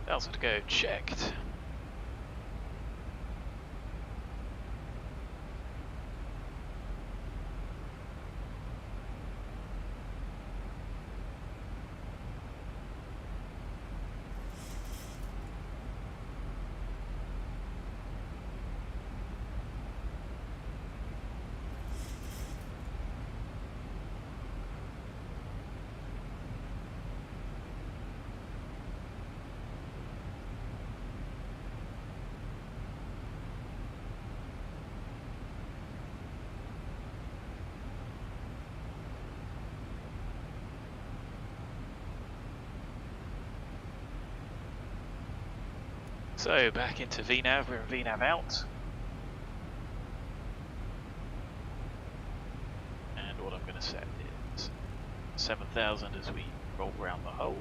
Delta to go, checked. So back into VNAV, we're in VNAV out. And what I'm going to set is 7,000 as we roll around the hold.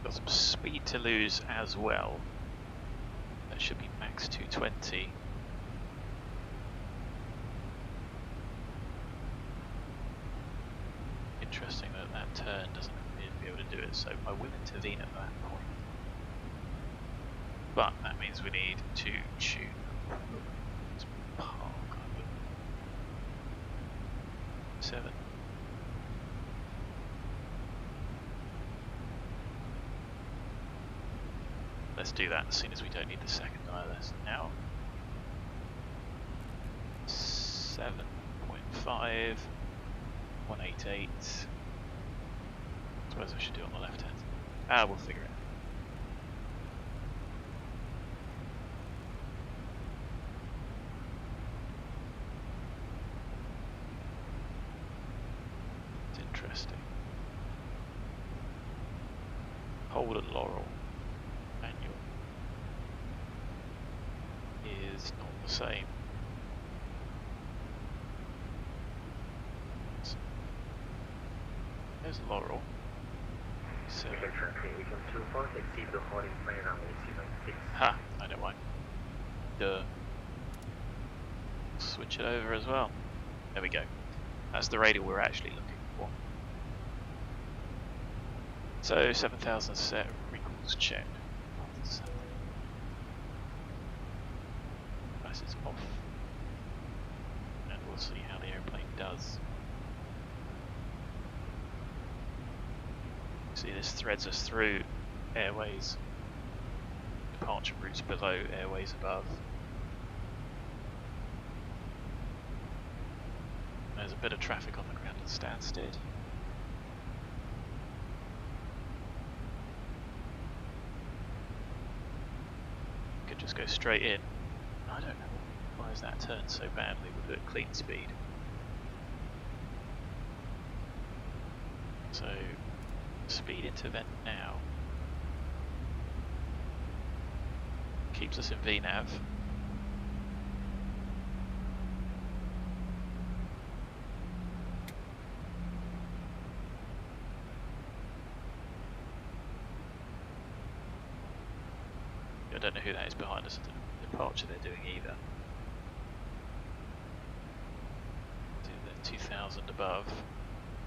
Got some speed to lose as well. That should be max 220. Interesting that that turn doesn't appear to be able to do it, so I will intervene at that point. But that means we need to tune this park. 7. Let's do that as soon as we don't need the second ILS now. 7.5, 188. I suppose I should do it on the left hand. We'll figure it out. It's interesting. Hold and Laurel. Manual is not the same. There's Laurel. So, ha! I know why. Duh. Switch it over as well. There we go. That's the radio we're actually looking for. So 7,000 set, recalls checked. Prices off. And we'll see how the airplane does. See, this threads us through airways, departure routes below, airways above. There's a bit of traffic on the ground at Stansted. Could just go straight in. I don't know why is that turned so badly with it at clean speed. So speed into vent now. Keeps us in VNAV. I don't know who that is behind us at the departure they're doing either. Do the 2000 above,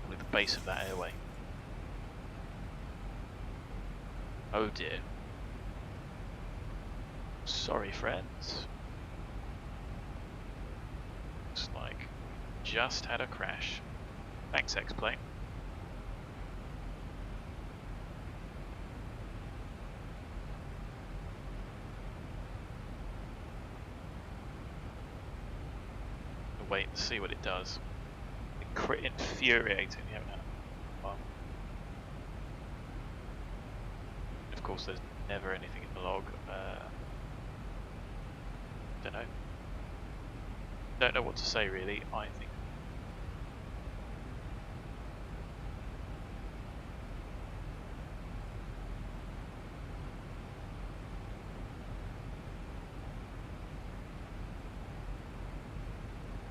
with the base of that airway. Oh dear. Sorry friends. Looks like we just had a crash. Thanks, X-Plane. We'll wait and see what it does. Infuriating, we haven't had it for a while. Of course, there's never anything in the log. Don't know. Don't know what to say really. I think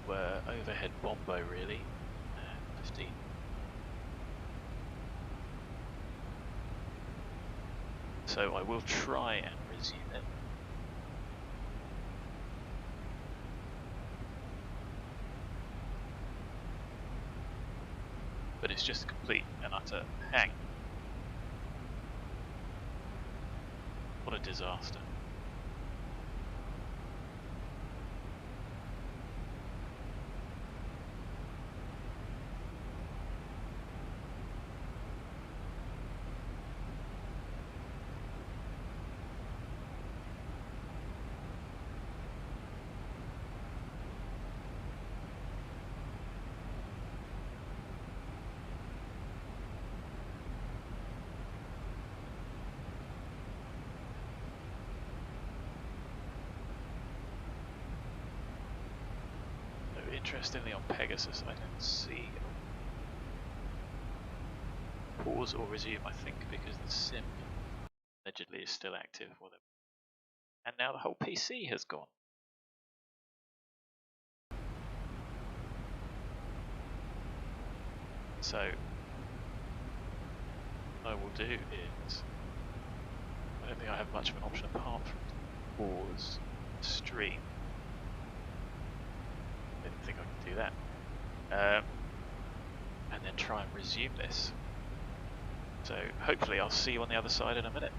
we're overhead bombo really. 15. So I will try and resume it. But it's just a complete and utter hang. What a disaster. Interestingly, on Pegasus, I don't see pause or resume. I think because the sim allegedly is still active for them, and now the whole PC has gone. So what I will do is, I don't think I have much of an option apart from pause stream. I didn't think I could do that. And then try and resume this. So hopefully I'll see you on the other side in a minute.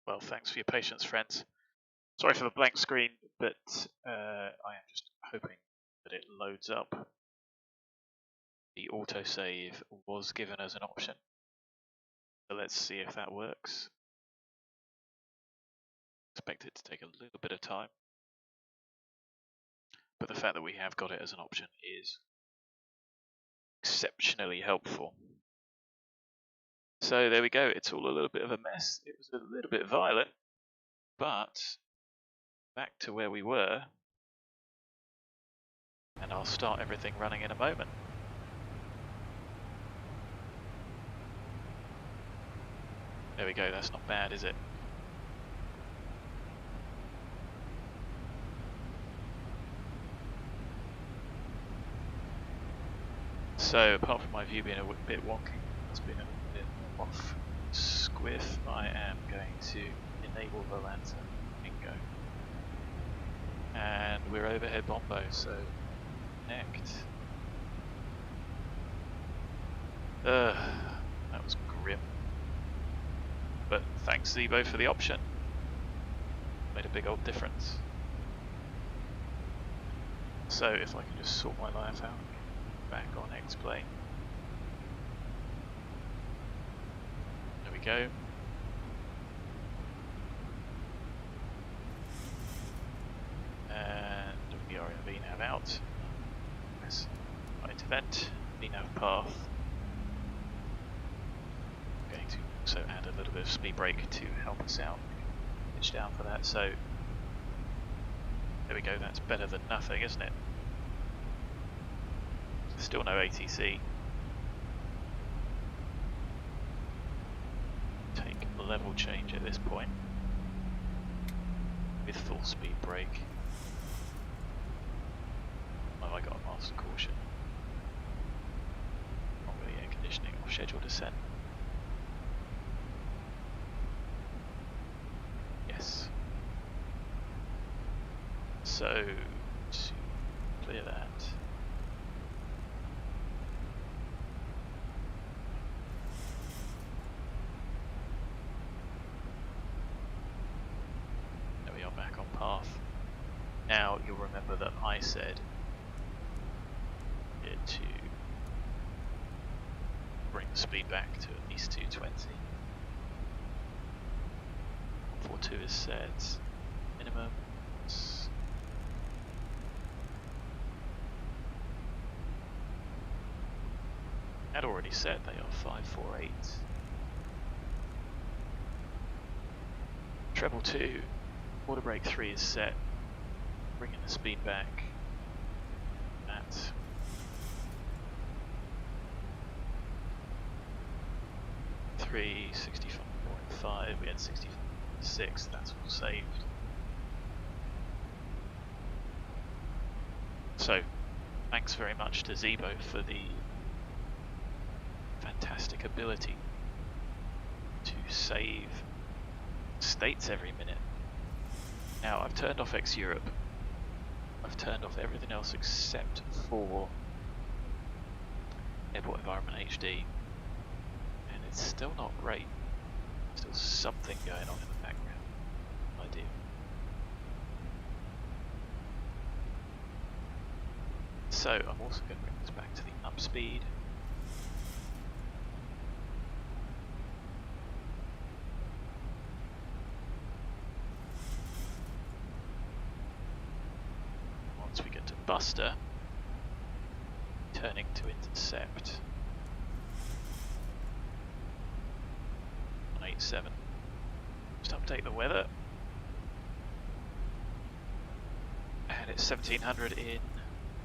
Well, thanks for your patience, friends. Sorry for the blank screen, but I am just hoping that it loads up. The autosave was given as an option, so let's see if that works. Expect it to take a little bit of time, but the fact that we have got it as an option is exceptionally helpful. So there we go, it's all a little bit of a mess. It was a little bit violent, but back to where we were, and I'll start everything running in a moment. There we go, that's not bad, is it? So, apart from my view being a bit wonky, it's been a bit off squiff, I am going to enable the lantern. Bingo. And we're overhead bombo, so connect. That was grim. But thanks Zibo for the option. Made a big old difference. So if I can just sort my life out, back on X-plane. There we go. And we are in VNav out. Yes. Right event, VNav path. I'm going to also add a little bit of speed brake to help us out. Pitch down for that, so there we go, that's better than nothing, isn't it? Still no ATC. Take a level change at this point with full speed brake. Oh, I got a master caution. Not really air conditioning or scheduled descent. Yes. So to clear that. Path. Now you'll remember that I said to bring the speed back to at least 220. 142 is set. Minimum. Had already set, they are 548. Treble 2. Quarter brake 3 is set, bringing the speed back at 365.5, we had 65.6, that's all saved. So, thanks very much to Zibo for the fantastic ability to save states every minute. Now I've turned off X-Europe, I've turned off everything else except for Airport Environment HD, and it's still not great. Still something going on in the background. No idea. So I'm also going to bring this back to the up speed. Once we get to Buster, turning to intercept. 187. Just update the weather. And it's 1700 in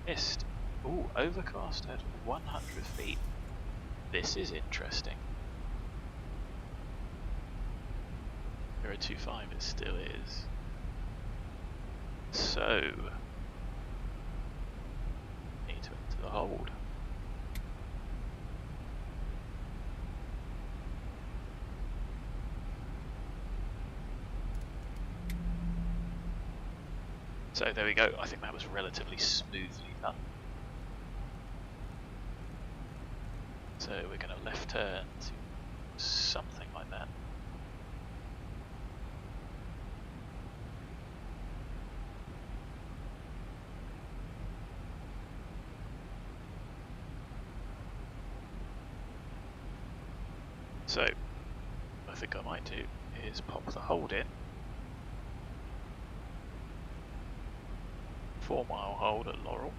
mist. Ooh, overcast at 100 feet. This is interesting. 025 it still is. So, need to enter the hold. So there we go, I think that was relatively smoothly done. So we're going to left turn to something like that. So, what I think I might do is pop the hold in. 4-mile hold at Laurel.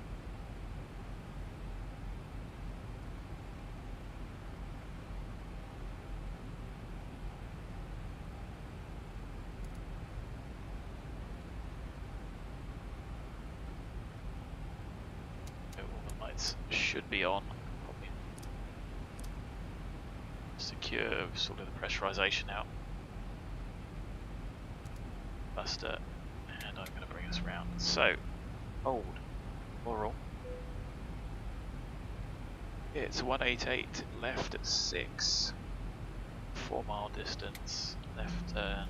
All the lights should be on. Probably secure, sorted the pressurization out. Buster, and I'm going to bring us round. So, hold, Laurel. It's 188 left at 6. 4-mile distance, left turn.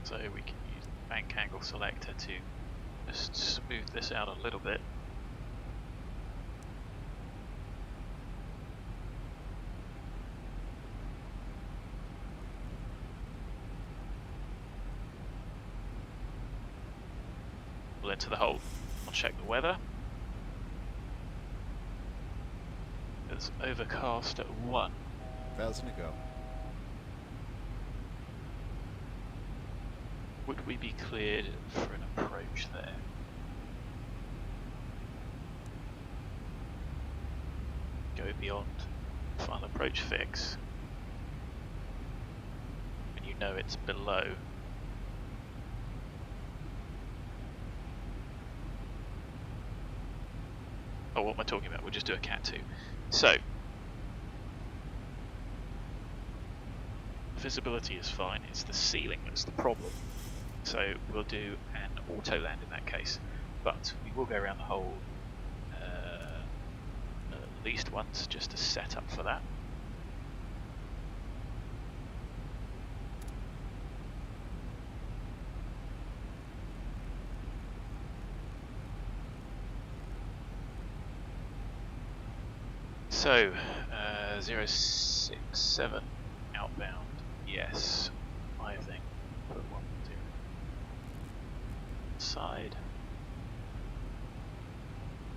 So we can use the bank angle selector to just smooth this out a little bit. We'll enter the hold. I'll check the weather. It's overcast at 1. 1,000 to go. Would we be cleared for an approach there? Go beyond final approach fix. When you know it's below. Oh, what am I talking about? We'll just do a Cat 2. So, visibility is fine, it's the ceiling that's the problem. So we'll do an auto land in that case, but we will go around the whole at least once just to set up for that. So 067 outbound, yes, I think. Put 1-0 side.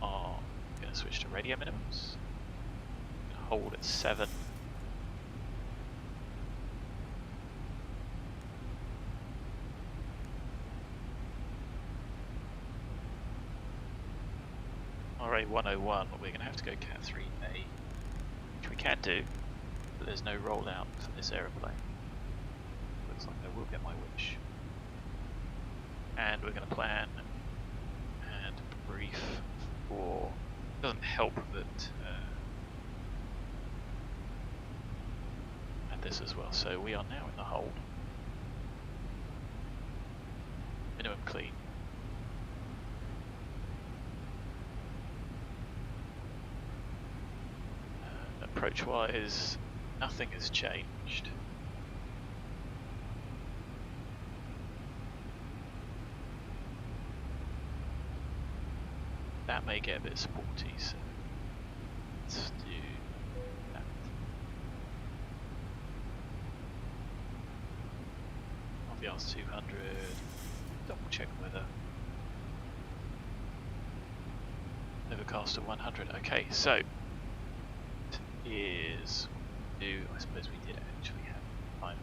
I'm going to switch to radio minimums. Hold at 7. RA 101, we're going to have to go Cat 3A, which we can do, but there's no rollout for this aeroplane. Looks like I will get my wish. And we're going to plan and brief for, it doesn't help that and this as well, so we are now in the hold. Minimum clean. Approach wise, nothing has changed. That may get a bit sporty, so let's do that. RVR's 200, double check weather. Overcast at 100, okay, so is do, I suppose we did actually have time.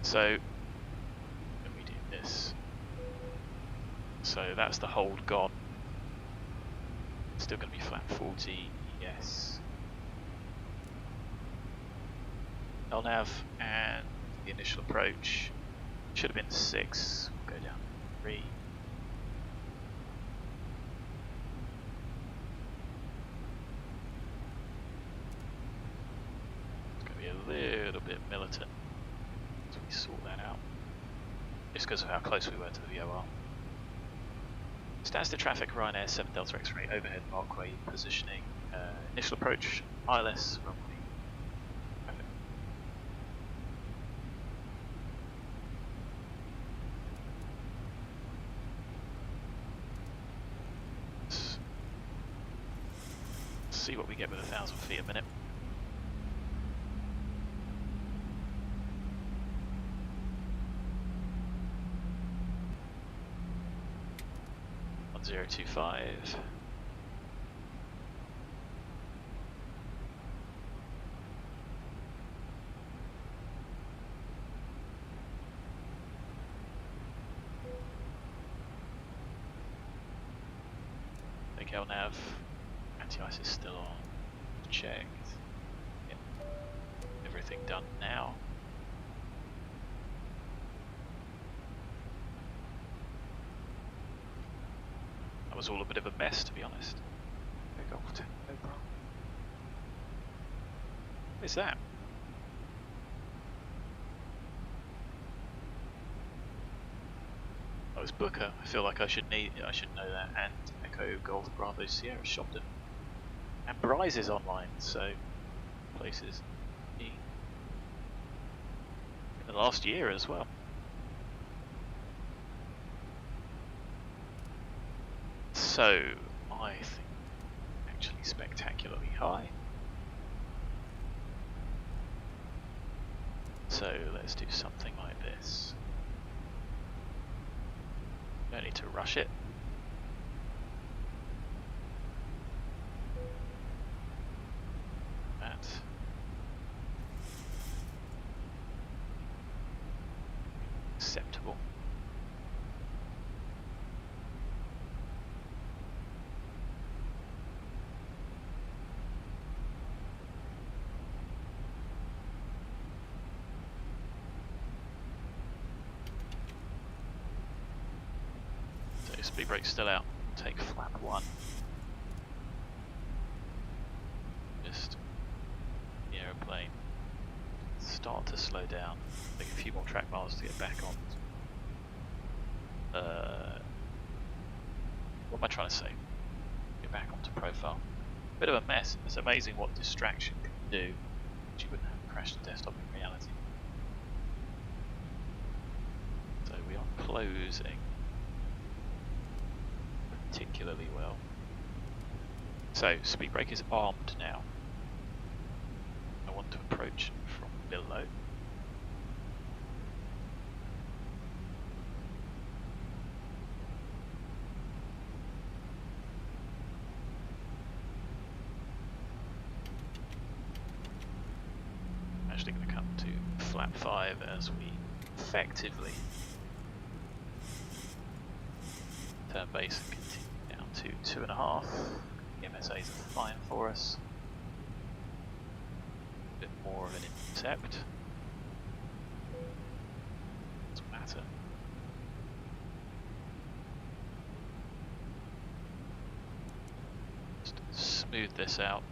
So when we do this, so that's the hold gone. Still going to be flat 40, yes. LNAV and the initial approach should have been 6. We'll go down to 3. It's going to be a little bit militant. We sort that out just because of how close we were to the VOR. Stands to traffic, Ryanair 7 Delta X-ray overhead Parkway positioning, initial approach ILS runway. see what we get with 1,000 feet a minute. .025. Nav, anti-ice is still on, checked, yep. Everything done now. That was all a bit of a mess, to be honest. What is that? Oh, it's Booker. I feel like I should know that. And Echo Golf Bravo Sierra Shopton. And Bryce is online, so places in the last year as well. So I think actually spectacularly high. So let's do something like this. Don't need to rush it. That. Acceptable. Speed brake's still out. Take flap 1. Just the aeroplane start to slow down. Take a few more track miles to get back on. What am I trying to say? Get back onto profile. Bit of a mess. It's amazing what distraction can do. But you wouldn't have crashed the desktop in reality. So we are closing particularly well. So speed brake is armed now. I want to approach from below. I'm actually going to come to flap 5 as we effectively turn base and continue down to 2.5. MSAs are fine for us. A bit more of an intercept. Doesn't matter. Just smooth this out.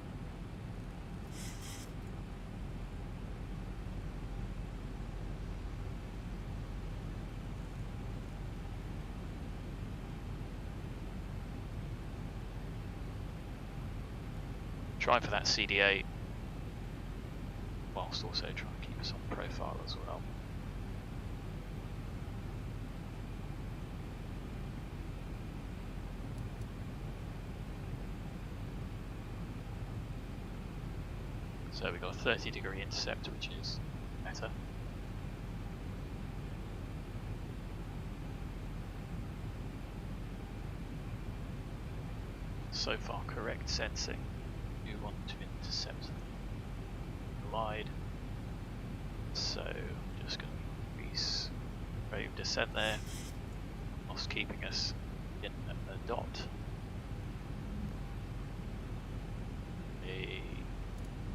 Try for that CDA, whilst also trying to keep us on profile as well. So we've got a 30-degree intercept, which is better. So far, correct sensing. You want to intercept the glide, so just going to increase rate of descent there, whilst keeping us in a dot.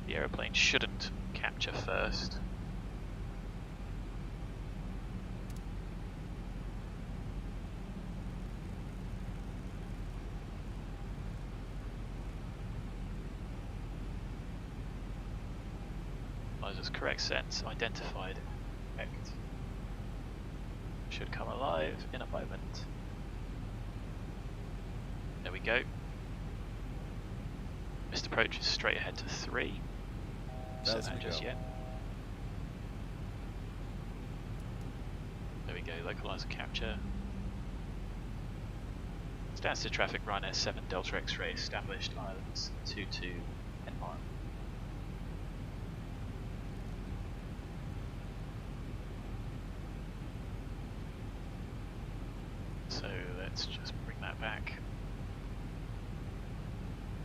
The aeroplane shouldn't capture first. Correct sense identified. Correct. Should come alive in a moment. There we go. Missed approach is straight ahead to 3. So that just yet. There we go, localizer capture. Status traffic Ryanair 7 Delta X-ray established islands 22 and 1. So let's just bring that back.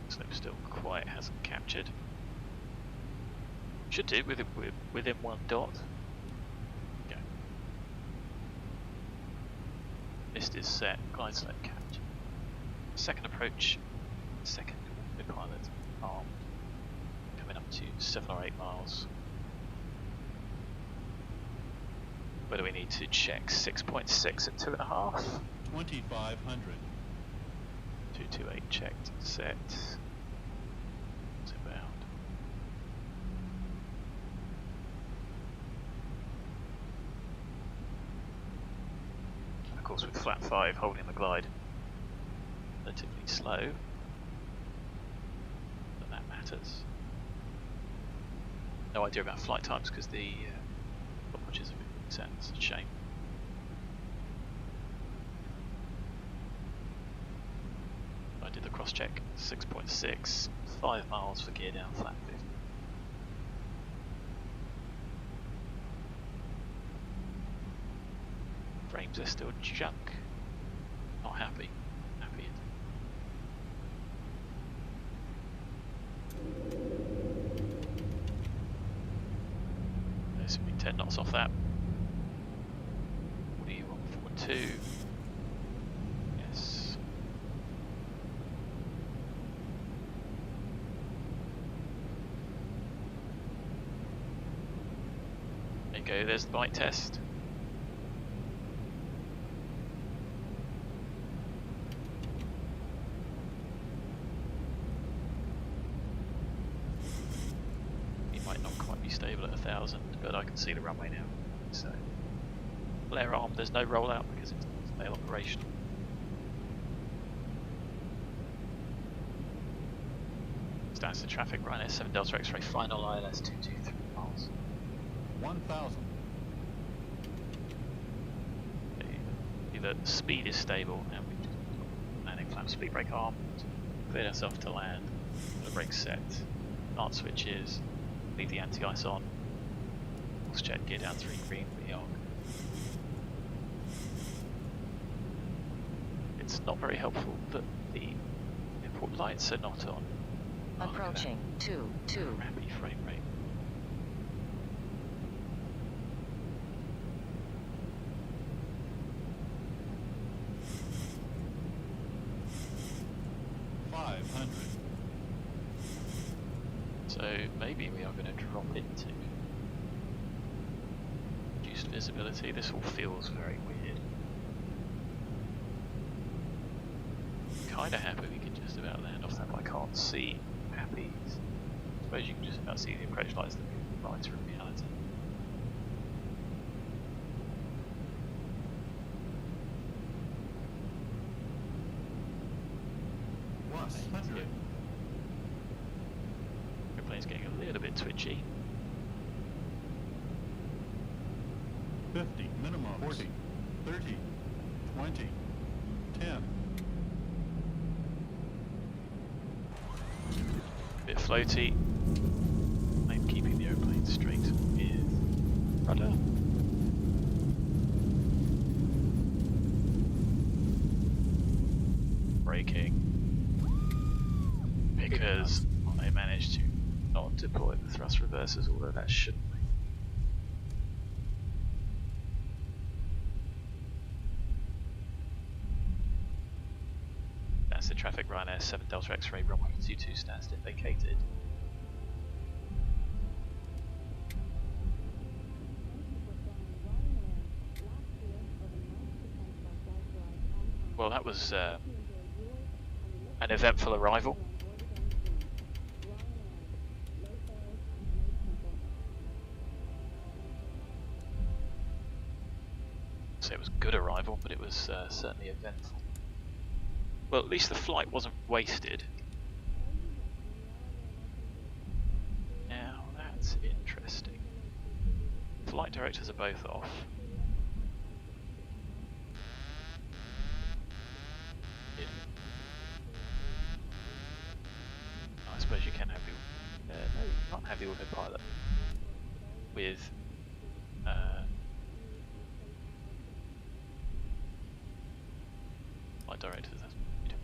Slope still quite hasn't captured. Should do within 1 dot. Okay. Mist is set, glide slope captured. Second approach, second pilot arm, coming up to 7 or 8 miles. Where do we need to check? 6.6 at 2.5. 2500. 228 checked, set. Inbound. And of course, with flat 5 holding the glide relatively slow, but that matters. No idea about flight times because the watches have been set. It's a shame. I did the cross check. 6.6, 5 miles for gear down, flat 50. Frames are still junk. Not happy. Happy. There's been 10 knots off that. What do you want? 4.2. Yes. There you go, there's the bite test. Stable at 1,000, but I can see the runway now. So, flare arm, there's no rollout because it's fail operational. Status of traffic, Ryanair 7 Delta X-ray, final ILS 223 miles. 1000. Either the speed is stable and we just landing flap speed brake arm, cleared ourselves to land, the brake set, start switches. Leave the anti-ice on. Let's check gear down 3 green for the arc. It's not very helpful that the import lights are not on. Approaching 2. Crappy frame rate. So maybe we are going to drop into reduced visibility. This all feels very weird. Kinda happy we can just about land off that, but I can't see happy. I suppose you can just about see the approach lights that move lights from reality. Airplane's getting a little bit twitchy. 50, minimum, 40, 30, 20, 10. Bit floaty. I'm keeping the airplane straight with rudder. Braking. Because I managed to not deploy the thrust reversers, although that shouldn't be. That's the traffic, Ryanair 7 Delta X-ray, runway 22 stands vacated. Well, that was an eventful arrival. So it was a good arrival, but it was certainly eventful. Well, at least the flight wasn't wasted. Now that's interesting. Flight directors are both off. the autopilot with flight directors. That's good.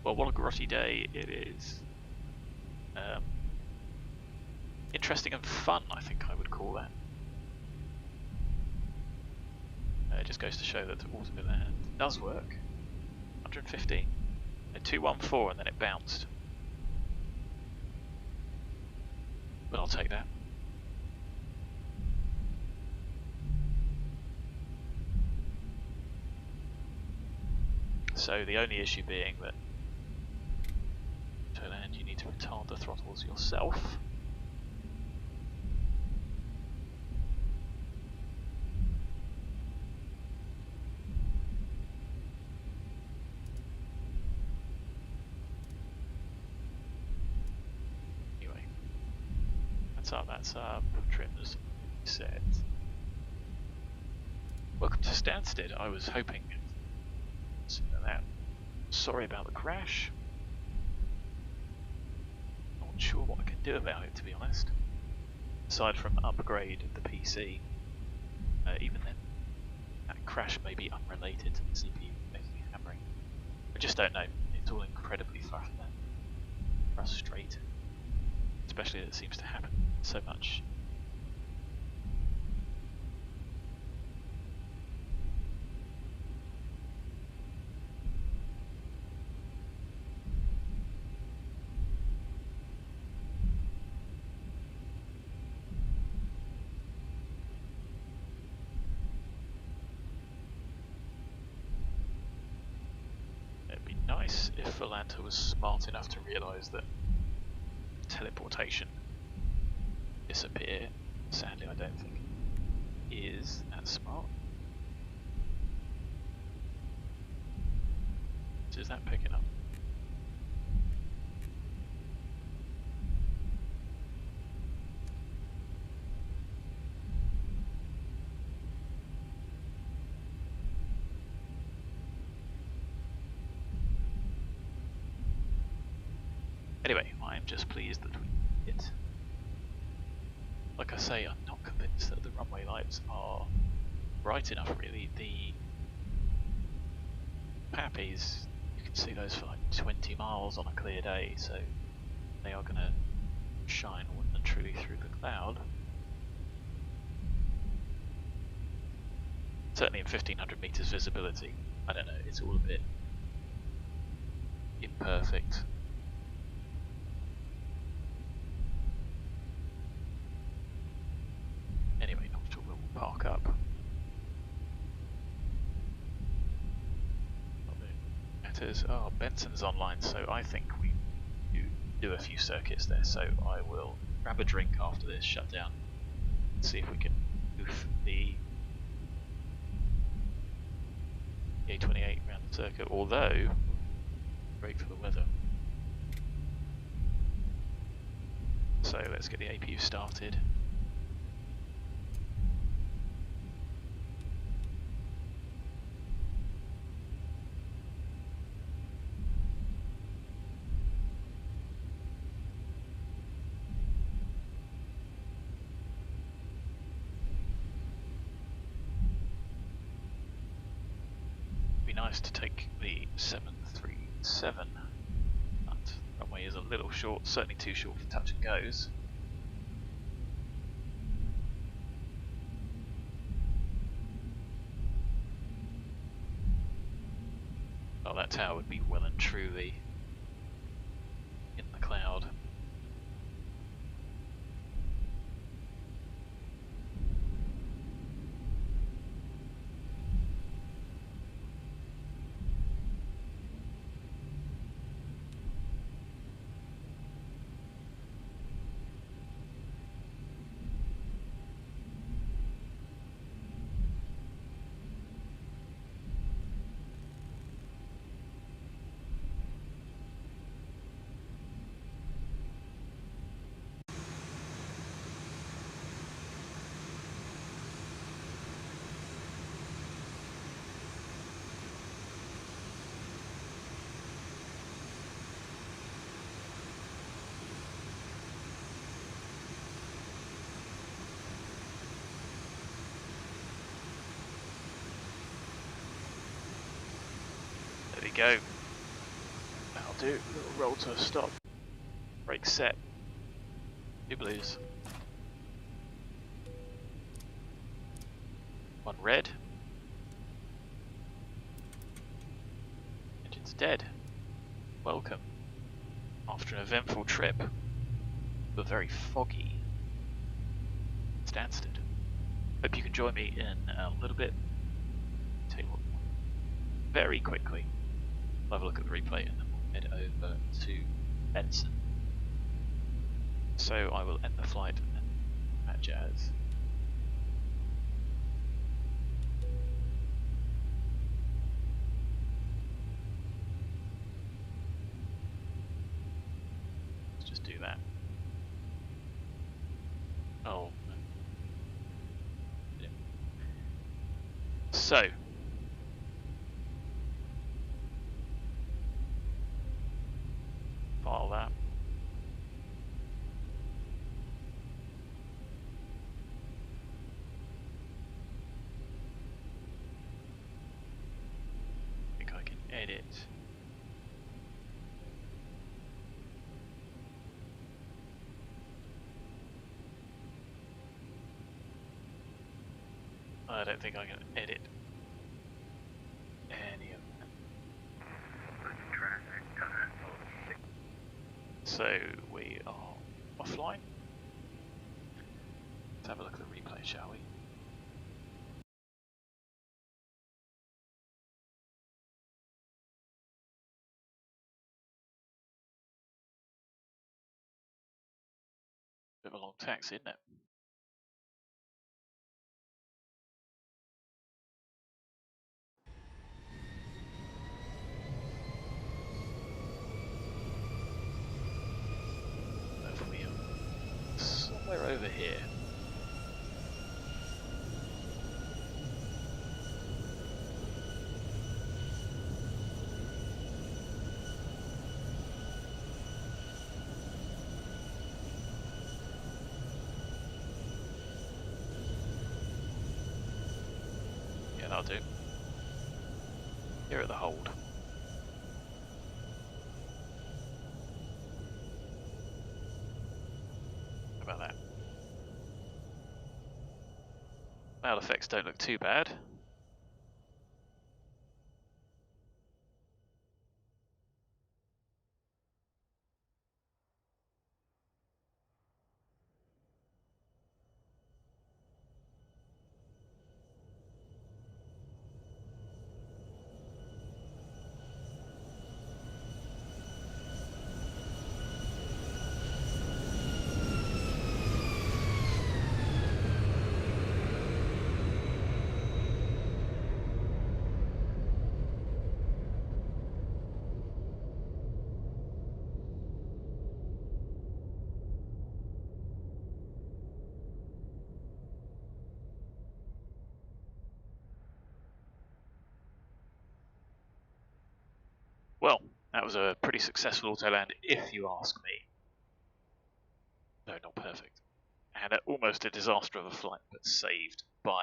Well, what a grotty day it is. Interesting and fun, I think I would call that. It just goes to show that the autopilot does work. 150. 214 and then it bounced. But I'll take that. So the only issue being that to land you need to retard the throttles yourself. That's up, trims set. Welcome to Stansted. I was hoping that. Sorry about the crash. Not sure what I can do about it, to be honest. Aside from upgrade the PC, even then, that crash may be unrelated to the CPU making a hammering. I just don't know. It's all incredibly frustrating. Especially that it seems to happen so much. It'd be nice if Volanta was smart enough to realise that teleportation disappear. Sadly, I don't think it is that smart. So is that picking up? Anyway, I'm just pleased that we did it. Like I say, I'm not convinced that the runway lights are bright enough really. The Pappies, you can see those for like 20 miles on a clear day, so they are going to shine well and truly through the cloud. Certainly in 1500 meters visibility. I don't know, it's all a bit imperfect. Anyway, not sure we'll park up. Oh, Benson's online, so I think we do a few circuits there, so I will grab a drink after this, shut down, and see if we can goof the A28 around the circuit, although great for the weather. So let's get the APU started. Nice to take the 737, but the runway is a little short, certainly too short for touch and goes. Oh, that tower would be well and truly in the cloud. There we go. That'll do. Little roll to a stop. Brake set. Two blues. One red. Engine's dead. Welcome. After an eventful trip, but very foggy Stansted. Hope you can join me in a little bit. Tell you what, very quickly, we'll have a look at the replay and then we'll head over to Benson. So I will end the flight at Jazz. Let's just do that. Oh. Yeah. So. File that. I think I can edit. I don't think I can edit any of them. So we are offline. Let's have a look at the replay, shall we? Bit of a long taxi, isn't it? Hopefully, somewhere over here. Yeah, that'll do. Here at the hold. How about that? Cloud effects don't look too bad. Well, that was a pretty successful auto land, if you ask me. No, not perfect. And almost a disaster of a flight, but saved by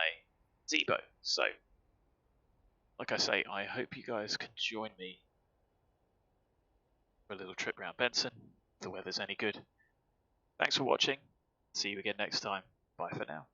Zibo. So, like I say, I hope you guys can join me for a little trip around Benson, if the weather's any good. Thanks for watching. See you again next time. Bye for now.